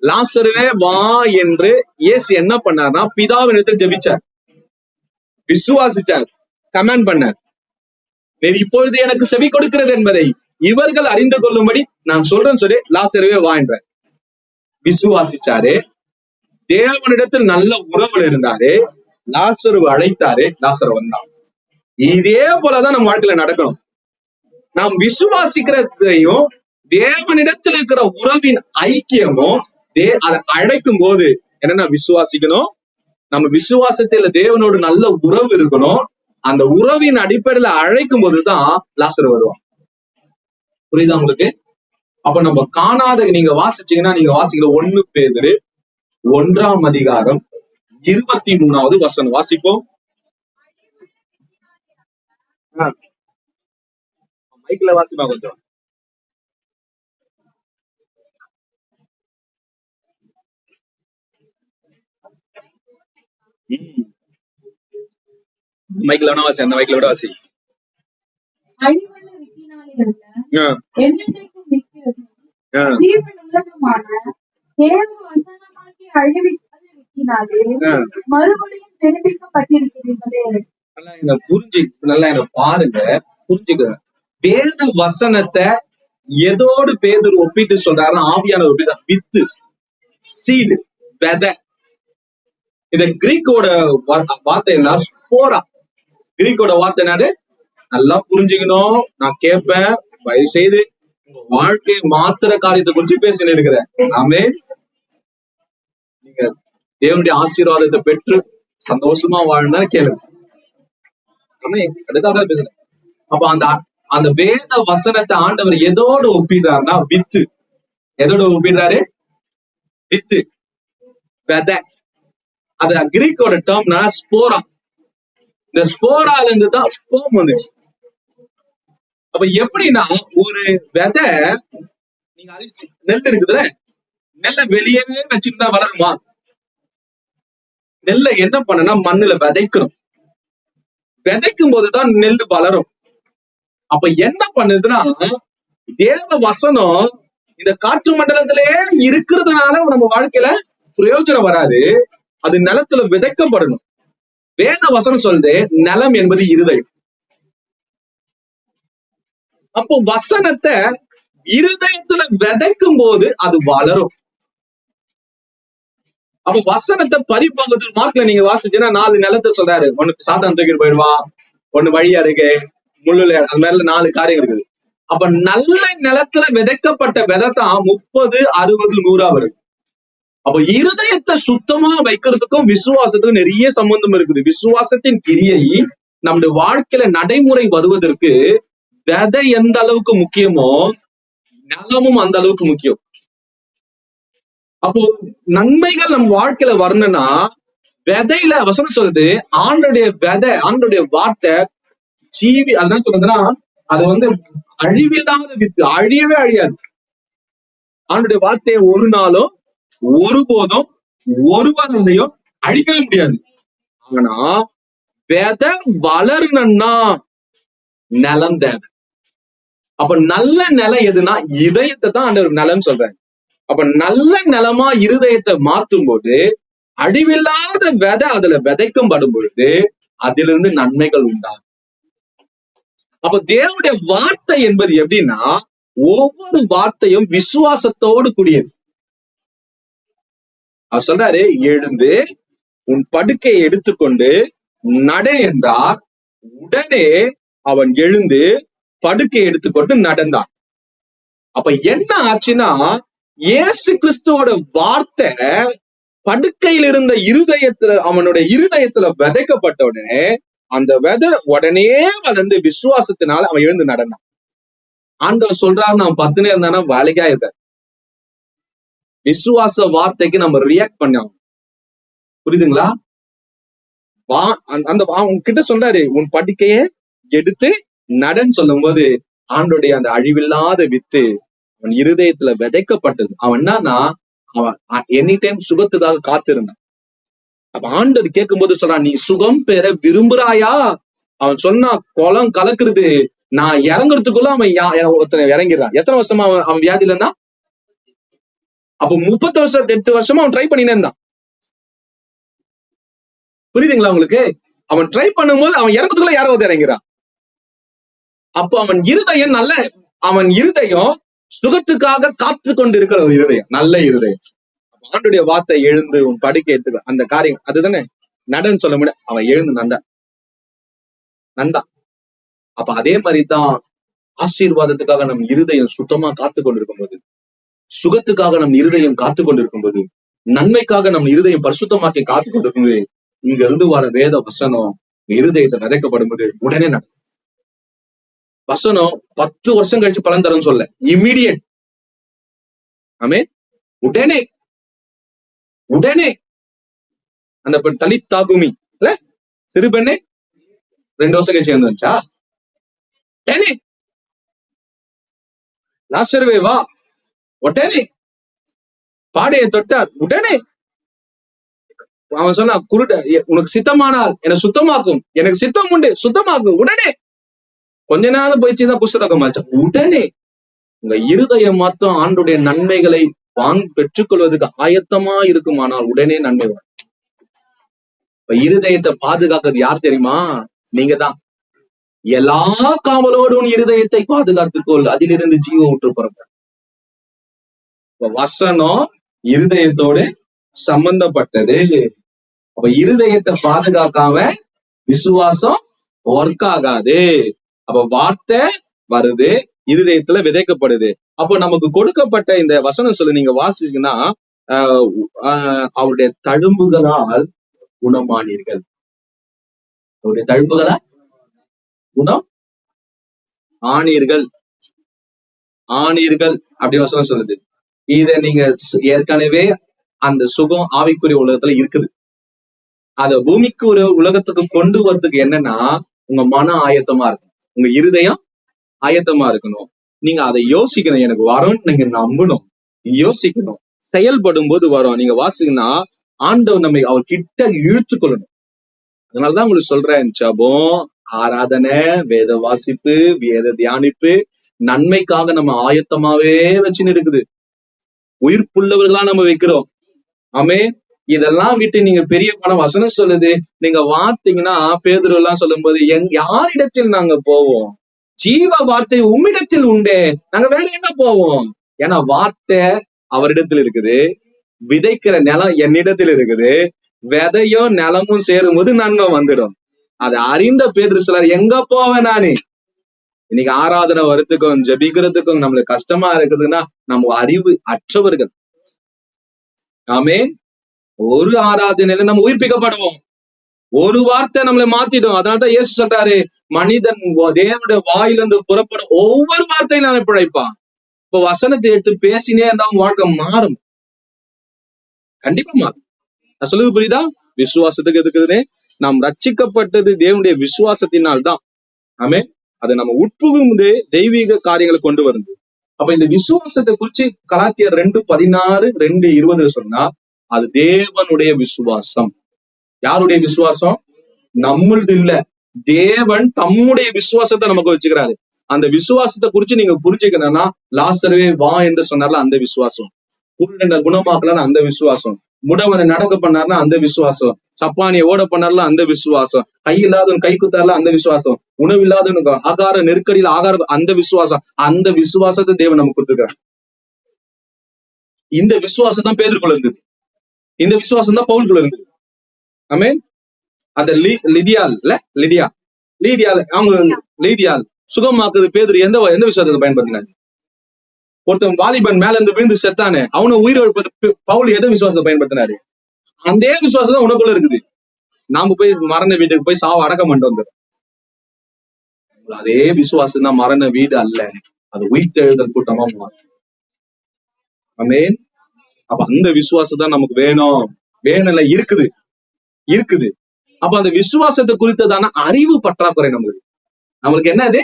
லாசருவே வா என்று இயேசு என்ன பண்ணார்னா பிதாவினிடத்தில் ஜெபிச்சார், விசுவாசிச்சார், கமாண்ட் பண்ணார், இப்பொழுது எனக்கு செவி கொடுக்கிறது என்பதை இவர்கள் அறிந்து கொள்ளும்படி நான் சொல்றேன்னு சொல்லி லாசருவே வா என்ற விசுவாசிச்சாரு. தேவனிடத்தில் நல்ல உறவுல இருந்தாரு, லாசரு அழைத்தாரு, லாசரு வந்தான். இதே போலதான் நம்ம வாழ்க்கையில நடக்கணும். நாம் விசுவாசிக்கிறதையும் தேவனிடத்தில் இருக்கிற உறவின் ஐக்கியமும் அதை அழைக்கும் போது என்னன்னா விசுவாசிக்கணும், நம்ம விசுவாசத்துல தேவனோடு நல்ல உறவு இருக்கணும். அந்த உறவின் அடிப்படையில அழைக்கும் போதுதான் லாசரு வருவான். புரியுதா உங்களுக்கு? அப்ப நம்ம காணாத, நீங்க வாசிச்சீங்கன்னா நீங்க வாசிக்கிற 1 பேதுரு 1ஆம் அதிகாரம் 23வது வசனம் வாசிப்போம். மைக்ல வாசிப்பா கொஞ்சம். மைக்ல வேணா வாசி, அந்த மைக்ல விட வாசி. நல்லா என்ன பாருங்க, புரிஞ்சுக்க. வேத வசனத்தை எதோடு பேதுரு ஒப்பிட்டு சொல்றாருன்னா ஆவியானவர் ஒப்பிட்டு, வித்து, சீடு, விதை. இந்த கிரீக்கோட வார்த்தை என்ன? ஸ்போரா. கிரீக்கோட வார்த்தை என்னது? நல்லா புரிஞ்சுக்கணும். நான் கேட்பேன், தயவு செய்து உங்க வாழ்க்கை மாத்திர காரியத்தை குறிச்சு பேசின்னு இருக்கிறேன். ஆமே, நீங்க தேவனுடைய ஆசீர்வாதத்தை பெற்று சந்தோஷமா வாழணும்னு கேளுங்க. ஆமே, அதுக்காக பேசுறேன். அப்ப அந்த வேத வசனத்தை ஆண்டவர் எதோடு ஒப்பிடுறாருன்னா வித்து. எதோட ஒப்பிடுறாரு? வித்து, விதை. அது கிரீக்கோட டேர்ம்னா ஸ்போரா. இந்த ஸ்போரால இருந்து தான் ஸ்போம் வந்துச்சு. அப்ப எப்படின்னா ஒரு விதை, நீங்க அரிசி நெல் இருக்குதுல, நெல்லை வெளியவே வச்சுக்கிட்டா வளருமா? நெல்லை என்ன பண்ணனா மண்ணுல விதைக்கணும், விதைக்கும் போதுதான் நெல் வளரும். அப்ப என்ன பண்ணுதுன்னா தேவ வசனம் இந்த காற்று மண்டலத்திலே இருக்கிறதுனால நம்ம வாழ்க்கையில பிரயோஜனம் வராது, அது நிலத்துல விதைக்கப்படணும். வேத வசனம் சொல்லுது நிலம் என்பது இருதயம். அப்போ வசனத்தை இருதயத்துல விதைக்கும் போது அது வளரும். அப்ப வசனத்தை பரிபகுதி மார்க்ல நீங்க வாசிச்சீங்கன்னா 4 நிலத்தை சொல்றாரு. ஒண்ணு சாத்தான் தூக்கிட்டு போயிடுவான், ஒண்ணு வழி அருகே, முள்ளுல, அது மேல 4 காரியம் இருக்குது. அப்ப நல்ல நிலத்துல விதைக்கப்பட்ட விதை தான் 30, 60, 100 வருது. அப்ப இருதயத்தை சுத்தமா வைக்கிறதுக்கும் விசுவாசத்துக்கும் நிறைய சம்பந்தம் இருக்குது. விசுவாசத்தின் கிரியை நம்முடைய வாழ்க்கையில நடைமுறை வருவதற்கு விதை எந்த அளவுக்கு முக்கியமோ நிலமும் அந்த அளவுக்கு முக்கியம். அப்போ நன்மைகள் நம்ம வாழ்க்கையில வரணும்னா விதையில வசனம் சொல்றது ஆண்டுடைய விதை, ஆண்டுடைய வார்த்தை ஜீவி அதான் சொல்றதுன்னா அது அழிவில்லாத வித்து, அழியவே அழியாது. ஆண்டுடைய வார்த்தையை ஒரு நாளும் ஒருபோதும் ஒருவரையும் அழிக்கவே முடியாது. ஆனா விதை வளரணும்னா நிலம் தேவை. அப்ப நல்ல நிலம் எதுனா இதயத்தை தான் ஆண்டவர் நிலம் சொல்றாங்க. அப்ப நல்ல நிலமா இருதயத்தை மாற்றும் போது அழிவில்லாத விதை அதுல விதைக்கப்படும் பொழுது அதிலிருந்து நன்மைகள் உண்டாகும். அப்ப தேவனுடைய வார்த்தை என்பது எப்படின்னா ஒவ்வொரு வார்த்தையும் விசுவாசத்தோடு கூடியது. அவர் சொல்றாரு, எழுந்து உன் படுக்கையை எடுத்துக்கொண்டு நட என்றார். உடனே அவன் எழுந்து படுக்கையை எடுத்துக்கொண்டு நடந்தான். அப்ப என்ன ஆச்சுன்னா இயேசு கிறிஸ்துவோட வார்த்தை படுக்கையில் இருந்த இருதயத்துல, அவனுடைய இருதயத்துல விதைக்கப்பட்ட உடனே அந்த விதை உடனே வளர்ந்து விசுவாசத்தினால அவன் எழுந்து நடந்தான். ஆண்டவர் சொல்றாரு, நான் 10 நேரம் இருந்தானா வேலைக்கா இருக்க. விசுவாச வார்த்தைக்கு நம்ம ரியாக்ட் பண்ணோம். புரியுதுங்களா? அந்த அவங்க கிட்ட சொல்றாரு, உன் படுக்கைய எடுத்து நடன்னு சொல்லும் போது ஆண்டோடைய அந்த அழிவில்லாத வித்து அவன் இருதயத்துல விதைக்கப்பட்டது. அவன் என்னன்னா அவன் எனி டைம் சுகத்துக்காக காத்திருந்தான். அப்ப ஆண்டவர் கேட்கும் போது சொல்றான், நீ சுகம் பெற விரும்புறாயா? அவன் சொன்னா, குளம் கலக்குறது, நான் இறங்குறதுக்குள்ள அவன் ஒருத்தனை இறங்கிடுறான். எத்தனை வருஷமா அவன் வியாதியில இருந்தான்? அப்ப 38 வருஷமா அவன் ட்ரை பண்ணினே இருந்தான். புரியுதுங்களா உங்களுக்கு? அவன் ட்ரை பண்ணும்போது அவன் இறங்குறதுக்குள்ள யாராவது இறங்கிறான். அப்போ அவன் இருதயம் சுகத்துக்காக காத்து கொண்டு இருக்கிற ஒரு இருதயம், நல்ல இருதயம். ஆண்டுடைய வார்த்தை எழுந்து உன் படுக்கை எடுத்துக்க, அந்த காரியம் அதுதானே நடன்னு சொல்ல முடியும். அவன் எழுந்து நண்டா. அப்ப அதே மாதிரிதான் ஆசீர்வாதத்துக்காக நம் இருதயம் சுத்தமா காத்து கொண்டிருக்கும் போது, சுகத்துக்காக நம் இருதயம் காத்து கொண்டிருக்கும் போது, நன்மைக்காக நம் இருதயம் பரிசுத்தமாக்கி காத்து கொண்டிருக்கும் போது, இங்க இருந்து வர வேத வசனம் இருதயத்தை விதைக்கப்படும் போது உடனே வசனம் 10 வருஷம் கழிச்சு பலன் தரும் சொல்ல, இம்மிடியட். ஆமே, உடனே அந்த பெண் தலித்தாகுமி இல்ல சிறு பெண்ணே 2 வருஷம் கழிச்சு வந்துச்சா? உடனே லாசருவே வா, உடனே பாடையை தொட்டார். உடனே அவன் சொன்னா, குருட உனக்கு சித்தமானால் என்னை சுத்தமாக்கும், எனக்கு சித்தம் உண்டு சுத்தமாக்கும். உடனே கொஞ்ச நாள் போயிடுச்சுதான் குஷ்டரோகம் ஆச்சு. உடனே உங்க இருதயம் மாத்திரம் ஆண்டுடைய நன்மைகளை பெற்றுக்கொள்வதற்கு ஆயத்தமா இருக்குமானால் உடனே நன்மை வரும். இப்ப இருதயத்தை பாதுகாக்கிறது யார் தெரியுமா? நீங்க தான். எல்லா காவலோடு உன் இருதயத்தை பாதுகாத்துக்கொள், அதிலிருந்து ஜீவ ஊற்று புறப்படும். வசனம் இருதயத்தோடு சம்பந்தப்பட்டது. அப்ப இருதயத்தை பாதுகாக்காம விசுவாசம் ஒர்க் ஆகாது. அப்ப வார்த்தை வருது, இருதயத்துல விதைக்கப்படுது. அப்போ நமக்கு கொடுக்கப்பட்ட இந்த வசனம் சொல்லி நீங்க வாசிச்சீங்கன்னா, அவருடைய தழும்புகளால் குணமானீர்கள். அவருடைய தழும்புகளால் குணம் ஆனீர்கள் அப்படின்னு வசனம் சொல்லுது. இத நீங்க ஏற்கனவே அந்த சுகம் ஆவிக்குரிய உலகத்துல இருக்குது. அத பூமிக்கு ஒரு உலகத்துக்கு கொண்டு வரதுக்கு என்னன்னா, உங்க மன ஆயத்தமா இருக்கணும், உங்க இருதயம் ஆயத்தமா இருக்கணும். நீங்க அதை யோசிக்கணும், எனக்கு வரும்னு நீங்க நம்பணும், யோசிக்கணும், செயல்படும் போது வரும். நீங்க வாசிங்கன்னா ஆண்டவர் நம்மை அவர் கிட்ட இழுத்து கொள்ளணும். அதனாலதான் உங்களுக்கு சொல்றேன், ஜெபம், ஆராதனை, வேத வாசிப்பு, வேத தியானிப்பு நன்மைக்காக நம்ம ஆயத்தமாவே வச்சுன்னு இருக்குது. உயிர்ப்புள்ளவர்களா நம்ம வைக்கிறோம். ஆமே, இதெல்லாம் விட்டு நீங்க பெரிய வசனம் சொல்லுது, நீங்க வார்த்தீங்கன்னா பேதுரு எல்லாம் சொல்லும் போது, யாரிடத்தில் நாங்க போவோம்? ஜீவ வார்த்தை உம்மிடத்தில் உண்டே, நாங்க வேற என்ன போவோம்? ஏன்னா வார்த்தை அவரிடத்தில் இருக்குது, விதைக்கிற நிலம் என்னிடத்தில் இருக்குது, விதையும் நிலமும் சேரும் போது நன்மை வந்துடும். அதை அறிந்த பேதுரு சொல்றாரு, எங்க போவேன் நானு? இன்னைக்கு ஆராதனை வரத்துக்கும் ஜபிக்கிறதுக்கும் நம்மளுக்கு கஷ்டமா இருக்குதுன்னா நம்ம அறிவு அற்றவர்கள். ஆமே, ஒரு ஆராதனையில நம்ம உயிர்ப்பிக்கப்படுவோம், ஒரு வார்த்தை நம்மளை மாத்திடும். அதனாலதான் இயேசு சொல்றாரு, மனிதன் தேவனுடைய வாயிலிருந்து புறப்படும் ஒவ்வொரு வார்த்தையும் நான் பிழைப்பான். இப்ப வசனத்தை எடுத்து பேசினே இருந்தா வாழ்க்கை மாறும், கண்டிப்பா மாறும். நான் சொல்லுது புரியுதா? விசுவாசத்துக்கு எதுக்குதுன்னு, நாம் ரட்சிக்கப்பட்டது தேவனுடைய விசுவாசத்தினால் தான். ஆமே. அதை நம்ம உட்புகும் தெய்வீக காரியங்களை கொண்டு வருது. அப்ப இந்த விசுவாசத்தை குறிச்சு கலாத்தியர் 2:16 2:20 சொன்னா அது தேவனுடைய விசுவாசம். யாருடைய விசுவாசம்? நம்மளது இல்ல. தேவன் தம்முடைய விசுவாசத்தை நமக்கு வச்சுக்கிறாரு. அந்த விசுவாசத்தை குறிச்சு நீங்க புரிஞ்சுக்கணும்னா, லாசருவே வா என்று சொன்னார்ல அந்த விசுவாசம், குருடனை குணமாக்கலன்னு அந்த விசுவாசம், முடவனை நடக்க பண்ணார்னா அந்த விசுவாசம், சப்பானியை ஓட பண்ணார்ல அந்த விசுவாசம், கை இல்லாதவன் கை குத்தார்ல அந்த விசுவாசம், உணவு இல்லாதவனுக்கு ஆகார நெருக்கடியில அந்த விசுவாசம். அந்த விசுவாசத்தை தேவன் நமக்கு கொடுத்துருக்காரு. இந்த விசுவாசம் தான் பேதுருக்குள்ள இருந்தது. இந்த விசுவாசம் தான் பவுலுக்குள்ள இருந்தது. ஆமே. அந்த லிதியால் சுகமாக்குது பேதுரு எந்த விசுவாசத்தை பயன்படுத்தினாரு? ஒருத்தன் வாலிபன் மேல இருந்து விழுந்து செத்தானே, அவனை உயிர் எழுப்பது பவுல் எந்த விசுவாசத்தை பயன்படுத்தினாரு? அந்த விசுவாசம் தான் உனக்குள்ள இருக்குது. நாம போய் மரண வீட்டுக்கு போய் சாவ அடக்கம் பண்ணிட்டு வந்துடும். அதே விசுவாசம் தான் மரண வீடு அல்ல, அது உயிர்த்தெழுதல் கூட்டமா மாறும். ஆமென். அப்ப அந்த விசுவாசம் தான் நமக்கு வேணும். வேணும்ல, இருக்குது. அப்ப அந்த விசுவாசத்தை குறித்ததான அறிவு பற்றாக்குறை நம்மளுக்கு என்ன? அது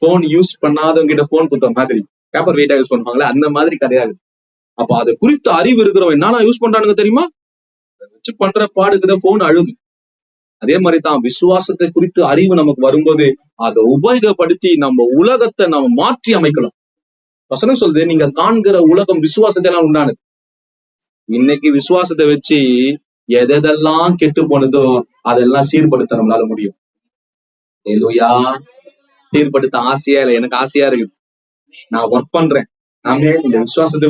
போன் யூஸ் பண்ணாதவங்க கிட்ட போன் குத்த மாதிரி, பேப்பர் வெயிட்டா யூஸ் பண்ணுவாங்களே அந்த மாதிரி கிடையாது. அப்ப அதை குறித்த அறிவு இருக்கிறவன் என்னன்னா யூஸ் பண்றானுங்க தெரியுமா? வச்சு பண்ற பாடுக்குத போன் அழுது. அதே மாதிரி தான் விசுவாசத்தை குறித்து அறிவு நமக்கு வரும்போது அதை உபயோகப்படுத்தி நம்ம உலகத்தை நம்ம மாற்றி அமைக்கலாம். வசனம் சொல்லுது, நீங்க காண்கிற உலகம் விசுவாசத்தை எல்லாம் உண்டானது. இன்னைக்கு விசுவாசத்தை வச்சு எதெல்லாம் கெட்டு போனதோ அதெல்லாம் சீர்படுத்த நம்மளால முடியும். ஏலூயா. சீர்படுத்த ஆசையா இல்லை, எனக்கு ஆசையா இருக்குது. நான் ஒர்க் பண்றேன். நாமே இந்த விசுவாசத்தை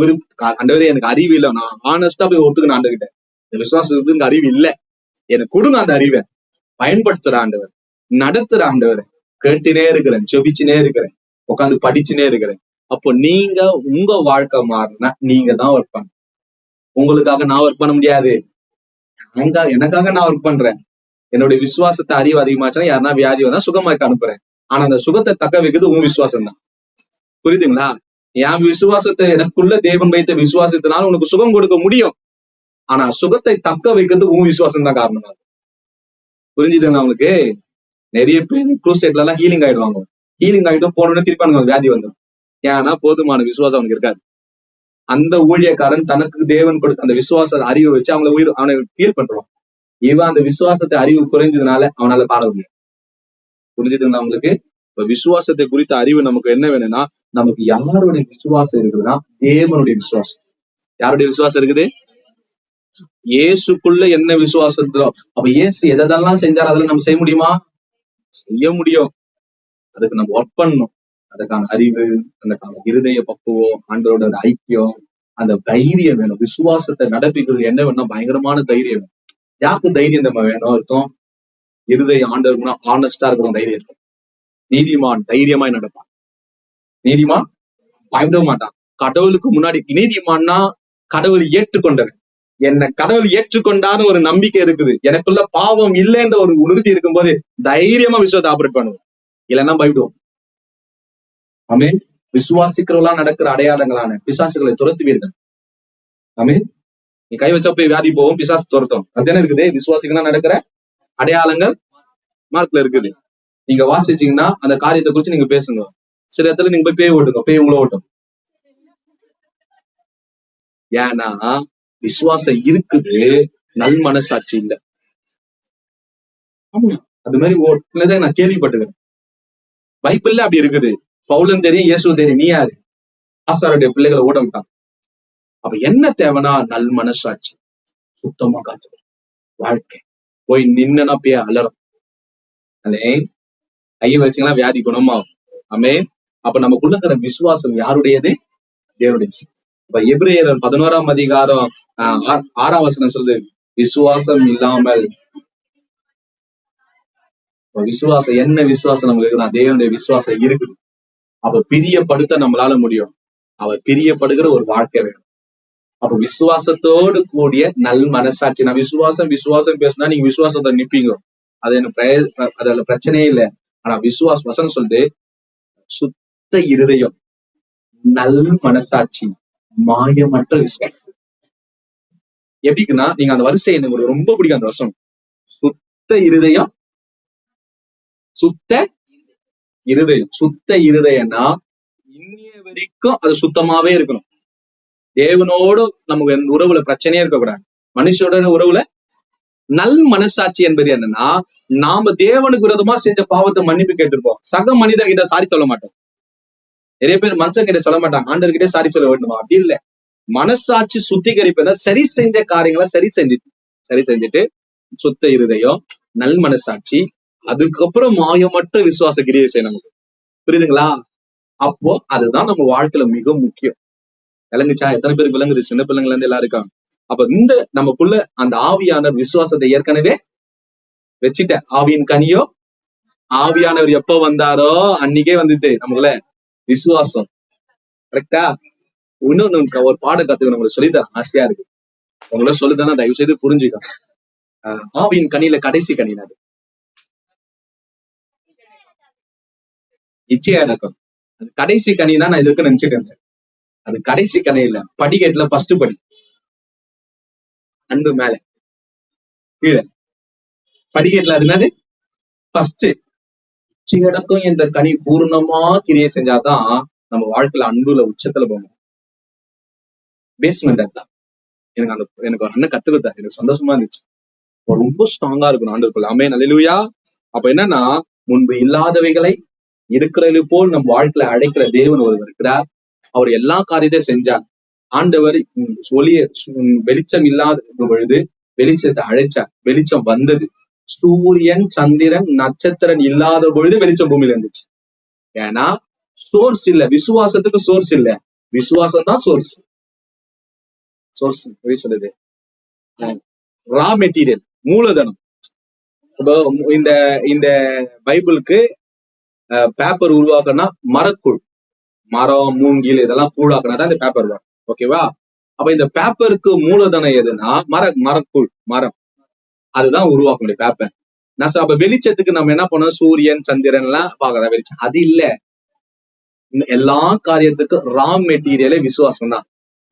ஆண்டவரே எனக்கு அறிவு இல்லை, நான் ஆனஸ்டா போய் ஒத்துக்கணும் ஆண்டுகிட்ட, இந்த விசுவாசத்துக்கு அறிவு இல்லை, எனக்கு கொடுங்க அந்த அறிவை. பயன்படுத்துற ஆண்டவர், நடத்துற ஆண்டவர், கேட்டுனே இருக்கிறேன், ஜெபிச்சுனே இருக்கிறேன், உட்காந்து படிச்சுனே இருக்கிறேன். அப்போ நீங்க உங்க வாழ்க்கை மாறினா நீங்க தான் ஒர்க் பண்ண. உங்களுக்காக நான் ஒர்க் பண்ண முடியாது. எனக்காக நான் ஒர்க் பண்றேன். என்னுடைய விசுவாசத்தை அறிவு அதிகமாச்சுன்னா யாருன்னா வியாதி வந்தா சுகமாக்க அனுப்புறேன். ஆனா அந்த சுகத்தை தக்க வைக்கிறது உங்க விசுவாசம் தான். புரியுதுங்களா? என் விசுவாசத்தை, எனக்குள்ள தேவன் வைத்த விசுவாசத்தினால உனக்கு சுகம் கொடுக்க முடியும். ஆனா சுகத்தை தக்க வைக்கிறது உங்க விசுவாசம் தான் காரணம். புரிஞ்சுதுங்களா உங்களுக்கு? நிறைய பேர் க்ரூசைட்ல எல்லாம் ஹீலிங் ஆயிடுவாங்க. ஹீலிங் ஆகிட்டும் போனோடனே திருப்பி வியாதி வந்துடும். ஏன்னா போதுமான விசுவாசம் அவனுக்கு இருக்காது. அந்த ஊழியக்காரன் தனக்கு தேவன் கொடுத்த அந்த விசுவாச அறிவை வச்சு அவனை ஃபீல் பண்றான். இவன் அந்த விசுவாசத்தை அறிவு குறைஞ்சதுனால அவனால பாட முடியும். புரிஞ்சுதுங்களா உங்களுக்கு? இப்ப விசுவாசத்தை குறித்த அறிவு நமக்கு என்ன வேணும்னா, நமக்கு யாருடைய விசுவாசம் இருக்குதுன்னா தேவனுடைய விசுவாசம். யாருடைய விசுவாசம் இருக்குது? இயேசுக்குள்ள என்ன விசுவாசம் இருக்கிறோம். அப்ப இயேசு எதெல்லாம் செஞ்சாரு அதெல்லாம் நம்ம செய்ய முடியுமா? செய்ய முடியும். அதுக்கு நம்ம ஒர்க் பண்ணணும். அதுக்கான அறிவு, அதுக்கான இருதய பக்குவம், ஆண்டவரோட ஐக்கியம், அந்த தைரியம் வேணும். விசுவாசத்தை நடப்பிக்கிறது என்ன வேணும்னா பயங்கரமான தைரியம் வேணும். யாருக்கு தைரியம் நம்ம வேணும்? இருக்கும் இருதய ஆண்டவர்னா ஆனஸ்டா இருக்கிற தைரியம் இருக்கும். நீதிமான் தைரியமாய் நடப்பான். நீதிமான் பயப்பட மாட்டான். கடவுளுக்கு முன்னாடி நீதிமான்னா கடவுள் ஏற்றுக்கொண்டவர். என்னை கடவுள் ஏற்றுக்கொண்டான்னு ஒரு நம்பிக்கை இருக்குது. எனக்குள்ள பாவம் இல்லைன்ற ஒரு உறுதி இருக்கும்போது தைரியமா விசுவாசத்தை ஆபரேட் பண்ணுவோம். இல்லைன்னா பயப்படுவோம். ஆமென். விசுவாசிக்கிறவங்களா நடக்கிற அடையாளங்களான பிசாசுகளை துரத்துவீர்கள். ஆமென். நீ கை வச்சா போய் வியாதி போவோம், பிசாசு துரத்தும். அதுதானே இருக்குது விசுவாசிகளா நடக்கிற அடையாளங்கள் மார்க்ல இருக்குது. நீங்க வாசிச்சீங்கன்னா அந்த காரியத்தை குறிச்சு நீங்க பேசுங்க. சில இடத்துல நீங்க போய் பேய் ஓட்டுங்க, பேய் உங்களை ஓட்டும். ஏன்னா விசுவாசம் இருக்குது, நல் மனசாட்சி இல்ல. ஆமா, அது மாதிரி ஓட்டுனதை நான் கேள்விப்பட்டுக்கிறேன். பைபிள்ல அப்படி இருக்குது. பவுலும் தெரியும், இயேசுவும் தெரியும். நீ யாரு? ஆசாருடைய பிள்ளைகளை ஓட விட்டான். அப்ப என்ன தேவைன்னா நல் மனசாட்சி, சுத்தமா காத்து வாழ்க்கை. போய் நின்னா போய் அலறும். அதே கையை வச்சீங்கன்னா வியாதி குணமாகும். ஆமே. அப்ப நமக்குள்ள இருக்கிற விசுவாசம் யாருடையது? தேவனுடைய விஷயம். இப்ப எபிரேயர் 11ஆம் அதிகாரம் 6ஆம் வசனம் சொல்லுது, விசுவாசம் இல்லாமல், விசுவாசம் என்ன விசுவாசம் நமக்கு இருக்குன்னா தேவனுடைய விசுவாசம் இருக்குது. அப்ப பிரியப்படுத்த நம்மளால முடியும். அவர் பிரியப்படுகிற ஒரு வாழ்க்கை வேணும். அப்ப விசுவாசத்தோடு கூடிய நல் மனசாட்சி. நான் விசுவாசம் பேசினா நீங்க விசுவாசத்தை நிப்பீங்க, அது எனக்கு அதுல பிரச்சனையே இல்லை. ஆனா வசனம் சொல்லுது, சுத்த இருதயம், நல் மனசாட்சி, மாயமற்ற விசுவாசம். எப்படிக்குன்னா நீங்க அந்த வரிசை எனக்கு ரொம்ப பிடிக்கும். அந்த வசனம், சுத்த இருதயம், சுத்த இருதயம். சுத்த இருதயம்னா இன்னைய வரைக்கும் அது சுத்தமாவே இருக்கணும். தேவனோடு நமக்கு உறவுல பிரச்சனையே இருக்கக்கூடாது. மனுஷோட உறவுல நல் மனசாட்சி என்பது என்னன்னா, நாம தேவனுக்கு விரோதமா செஞ்ச பாவத்தை மன்னிப்பு கேட்டிருப்போம். சக மனிதர் கிட்ட சாரி சொல்ல மாட்டோம். நிறைய பேர் மனுஷன் கிட்ட சொல்ல மாட்டாங்க, ஆண்டவர்கிட்ட சாரி சொல்ல வேண்டுமா? அப்படி இல்ல. மனசாட்சி சுத்திகரிப்பத சரி செஞ்ச காரியங்களை சரி செஞ்சுட்டு சுத்த இருதயம், நல் மனசாட்சி, அதுக்கப்புறம் மாயமற்ற விசுவாச கிரியை செய்யணும் நமக்கு. புரியுதுங்களா? அப்போ அதுதான் நம்ம வாழ்க்கையில மிக முக்கியம். விளங்குச்சா? எத்தனை பேருக்கு விளங்குது? சின்ன பிள்ளைங்கள்ல இருந்து எல்லாம் இருக்காங்க. அப்ப இந்த நமக்குள்ள அந்த ஆவியானவர் விசுவாசத்தை ஏற்கனவே வச்சுட்ட. ஆவியின் கனியோ, ஆவியானவர் எப்ப வந்தாரோ அன்னைக்கே வந்துட்டு நமக்குள்ள விசுவாசம். கரெக்டா? இன்னொன்னு ஒரு பாடம் கத்துக்கணும், உங்களுக்கு சொல்லித்தரேன், ஆசையா இருக்கு. உங்களோட சொல்லித்தானே தயவு செய்து புரிஞ்சுக்கணும். ஆவியின் கனியில கடைசி கனினாது இச்சையா அடக்கம். அது கடைசி கனி தான் நான் இதுக்கு நினைச்சுட்டு இருந்தேன். அது கடைசி கனி இல்ல, படிக்கட்டுல ஃபர்ஸ்ட் படி, அன்பு மேல கீழே படிக்கட்டுல. அது என்னது? ஃபர்ஸ்ட் இச்சையடக்கம் என்ற கனி பூர்ணமா கிரியை செஞ்சாதான் நம்ம வாழ்க்கையில அன்புல உச்சத்துல போகணும். பேஸ்மெண்ட் அதுதான். எனக்கு ஒரு அண்ணன் கத்து கொடுத்தாரு, எனக்கு சந்தோஷமா இருந்துச்சு. ரொம்ப ஸ்ட்ராங்கா இருக்கணும் ஆண்டவருக்குள்ள. ஆமென், அல்லேலூயா. அப்ப என்னன்னா, முன்பு இல்லாதவைகளை இருக்கிறது போல் நம் வாழ்க்கையில அழைக்கிற தேவன் ஒருவர் இருக்கிறார். அவர் எல்லா காரியத்தையும் செஞ்சார். ஆண்டவர் ஒளிய வெளிச்சம் இல்லாத பொழுது வெளிச்சத்தை அழைச்சார், வெளிச்சம் வந்தது. சூரியன், சந்திரன், நட்சத்திரம் இல்லாத பொழுது வெளிச்சம் பூமியில இருந்துச்சு. ஏன்னா சோர்ஸ் இல்ல, விசுவாசத்துக்கு சோர்ஸ் இல்ல, விசுவாசம் தான் சோர்ஸ். சோர்ஸ் சொல்லுது ரா மெட்டீரியல், மூலதனம். இப்போ இந்த இந்த பைபிளுக்கு பேப்பர் உருவாக்கணும்னா மரக்கூழ், மரம், மூங்கில் இதெல்லாம் கூழாக்குனாதான் இந்த பேப்பர் வரும். ஓகேவா? அப்ப இந்த பேப்பருக்கு மூலதனம் எதுனா மரக்கூழ், மரம். அதுதான் உருவாக்க முடியும் பேப்பர். நான் அப்ப வெளிச்சத்துக்கு நம்ம என்ன பண்ணோம்? சூரியன், சந்திரன் எல்லாம் பாக்குறதா வெளிச்சம்? அது இல்ல. எல்லா காரியத்துக்கும் ரா மெட்டீரியலே விசுவாசம் தான்.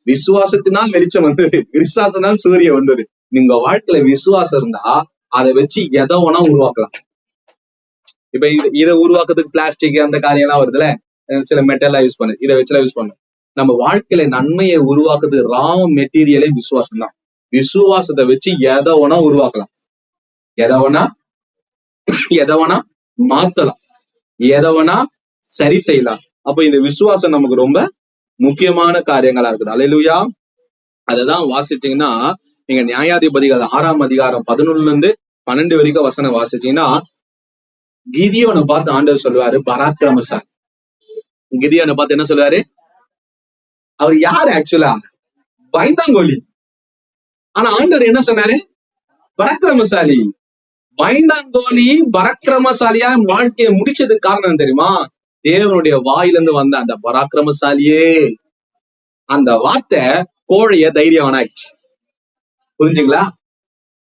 விசுவாசத்தினால் வெளிச்சம் வந்தது, விசுவாசத்தினால் சூரியன் வந்தது. நீங்க வாழ்க்கையில விசுவாசம் இருந்தா அதை வச்சு எதை வேணா உருவாக்கலாம். இப்ப இதை உருவாக்குறதுக்கு பிளாஸ்டிக் அந்த காரியம் எல்லாம் வருதுல, சில மெட்டல்லாம் யூஸ் பண்ணு, இதை வச்சுலாம் யூஸ் பண்ணு. நம்ம வாழ்க்கையில நன்மையை உருவாக்குறது ரா மெட்டீரியலே விசுவாசம் தான். விசுவாசத்தை வச்சு எதை வேணா உருவாக்கலாம், எதை வேணா மாத்தலாம், எதை வேணா சரி செய்யலாம். அப்ப இந்த விசுவாசம் நமக்கு ரொம்ப முக்கியமான காரியங்களா இருக்குது. அல்லேலூயா. அததான் வாசிச்சீங்கன்னா, நீங்க நியாயாதிபதிகள் 6ஆம் அதிகாரம் 11-12 வரைக்கும் வசனம் வாசிச்சீங்கன்னா, கிதியோனை பார்த்து ஆண்டவர் சொல்லுவாரு பராக்கிரமசாலி. கிதியோனை பார்த்து என்ன சொல்லுவாரு? அவர் யாரு? ஆக்சுவலா பயந்தாங்கோலி. ஆனா ஆண்டவர் என்ன சொன்னாரு? பராக்கிரமசாலி. பயந்தாங்கோலி பராக்கிரமசாலியா வாழ்க்கையை முடிச்சதுக்கு காரணம் தெரியுமா? தேவனுடைய வாயிலிருந்து வந்த அந்த பராக்கிரமசாலியே, அந்த வார்த்தை கோழைய தைரியவனாயிடுச்சு. புரிஞ்சுங்களா?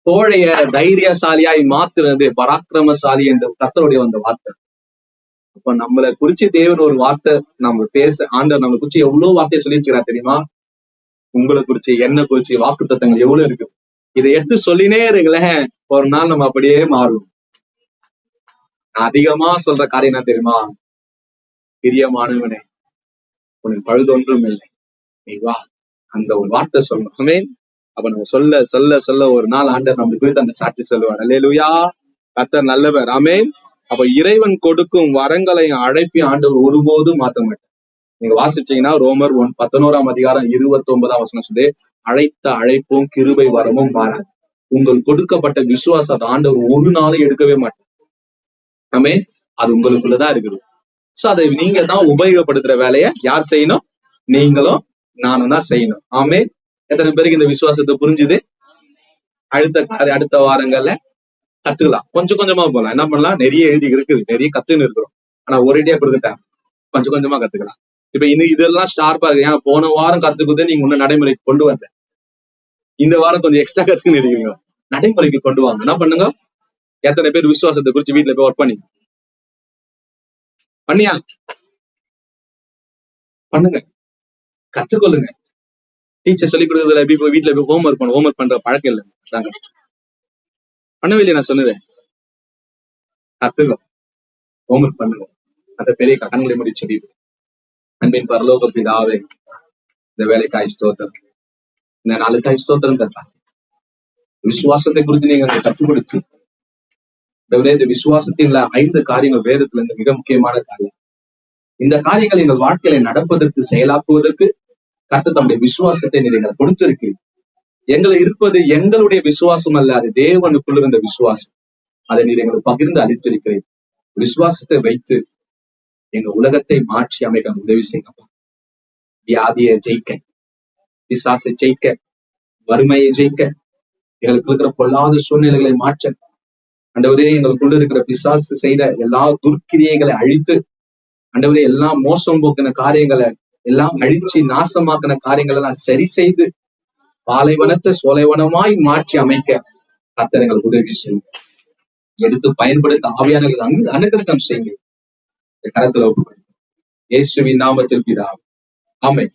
கோழைய தைரியசாலியாய் மாத்துறது பராக்கிரமசாலி என்ற கர்த்தருடைய அந்த வார்த்தை. அப்ப நம்மளை குறிச்சு தேவன் ஒரு வார்த்தை நம்ம பேச, ஆண்டவர் நம்மளை குறிச்சு எவ்வளவு வார்த்தையை சொல்லி வச்சுக்கிறா தெரியுமா? உங்களை குறிச்சு, என்ன குறிச்சு வாக்குத்தத்தங்கள் எவ்வளவு இருக்கு. இதை எடுத்து சொல்லினே இருங்களேன், ஒரு நாள் நம்ம அப்படியே மாறுவோம். அதிகமா சொல்ற காரியம் என்ன தெரியுமா? பிரியமானவனே, உனக்கு பழுதொன்றும் இல்லை, நீ வா. அந்த ஒரு வார்த்தை சொல்லணுமே. அப்ப நம்ம சொல்ல சொல்ல சொல்ல ஒரு நாள் ஆண்டவர் நம்ம குறித்து அந்த சாட்சி சொல்லுவார். அல்லேலூயா. கர்த்தர் நல்லவர். ஆமென். அப்ப இறைவன் கொடுக்கும் வரங்களையும் அழைப்பையும் ஆண்டவர் ஒருபோதும் மாற்ற மாட்டார். நீங்க வாசிச்சீங்கன்னா ரோமர் 11ஆம் அதிகாரம் 29ஆம் வசனம் சொல்லி, அழைத்த அழைப்பும் கிருபை வரமும் மாறாது. உங்களுக்கு கொடுக்கப்பட்ட விசுவாசத்தை ஆண்டவர் ஒரு நாளும் எடுக்கவே மாட்டார். ஆமென். அது உங்களுக்குள்ளதான் இருக்குது. சோ அதை நீங்க தான் உபயோகப்படுத்துற வேலையை யார் செய்யணும்? நீங்களும் நானும் தான் செய்யணும். ஆமென். எத்தனை பேருக்கு இந்த விசுவாசத்தை புரிஞ்சுது? அடுத்த வாரங்கள்ல கத்துக்கலாம். கொஞ்சம் கொஞ்சமா போகலாம். என்ன பண்ணலாம்? நிறைய எழுதி இருக்குது, நிறைய கத்துன்னு இருக்கிறோம். ஆனா ஒரேடியா கொடுத்துட்டேன், கொஞ்சம் கொஞ்சமா கத்துக்கலாம். இப்ப இதெல்லாம் ஷார்ப்பா இருக்கு. ஏன்னா போன வாரம் கத்துக்குது நீங்க முன்ன நடைமுறைக்கு கொண்டு வரல. இந்த வாரம் கொஞ்சம் எக்ஸ்ட்ரா கத்துக்குன்னு இருக்கீங்க, நடைமுறைக்கு கொண்டு வாங்க. என்ன பண்ணுங்க? எத்தனை பேர் விசுவாசத்தை குறிச்சு வீட்டுல போய் ஒர்க் பண்ணியா பண்ணுங்க, கற்றுக்கொள்ளுங்க. டீச்சர் சொல்லி கொடுக்கறதுல எப்படி போய் வீட்டுல போய் ஹோம்ஒர்க் பண்ற பழக்கம் இல்லை. பண்ணவே இல்லையா? நான் சொன்னது கத்துக்கோ. ஹோம்ஒர்க் பண்ணுங்க. அந்த பெரிய கட்டணங்களை முடிச்சு அன்பின் பரலோக பிதாவே, இந்த வேலைக்காய் ஸ்தோத்திரம், இந்த நாளுக்காய் ஸ்தோத்திரம் தந்தா. விசுவாசத்தை குறித்து நீங்க கற்றுக் கொடுத்து இந்த விசுவாசத்தின் 5 காரியங்கள் வேதத்துல இருந்து மிக முக்கியமான காரியம். இந்த காரியங்கள் எங்கள் வாழ்க்கையில நடப்பதற்கு, செயலாக்குவதற்கு கர்த்தர் தம்முடைய விசுவாசத்தை நீங்கள் கொடுத்திருக்கிறீர்கள். எங்களை இருப்பது எங்களுடைய விசுவாசம் அல்ல, அது தேவனுக்குள்ள இருந்த விசுவாசம். அதை நீர் எங்களுக்கு பகிர்ந்து அளித்திருக்கிறீர்கள். விசுவாசத்தை வைத்து எங்க உலகத்தை மாற்றி அமைக்க உதவி செய்யப்பா. வியாதியை ஜெயிக்க, பிசாசை ஜெயிக்க, வறுமையை ஜெயிக்க, எங்களுக்கு இருக்கிற பொல்லாத சூழ்நிலைகளை மாற்ற, ஆண்டவரே எங்களுக்குள்ள இருக்கிற பிசாசு செய்த எல்லா துர்க்கிரியைகளை அழித்து, ஆண்டவரே எல்லா மோசம் போக்கின காரியங்களை எல்லாம் அழிச்சு நாசமாக்கின காரியங்கள் எல்லாம் சரி செய்து பாலைவனத்தை சோலைவனமாய் மாற்றி அமைக்க கர்த்தர் எங்களுக்கு உதவி செய்யுங்க. எடுத்து பயன்படுத்த ஆவியானவர்கள் அனுகிரகம் செய்யுங்க. கரத்துல ஒப்புக்கொடுங்க. இயேசுவின் நாமத்தில் பிதாவே, ஆமென்.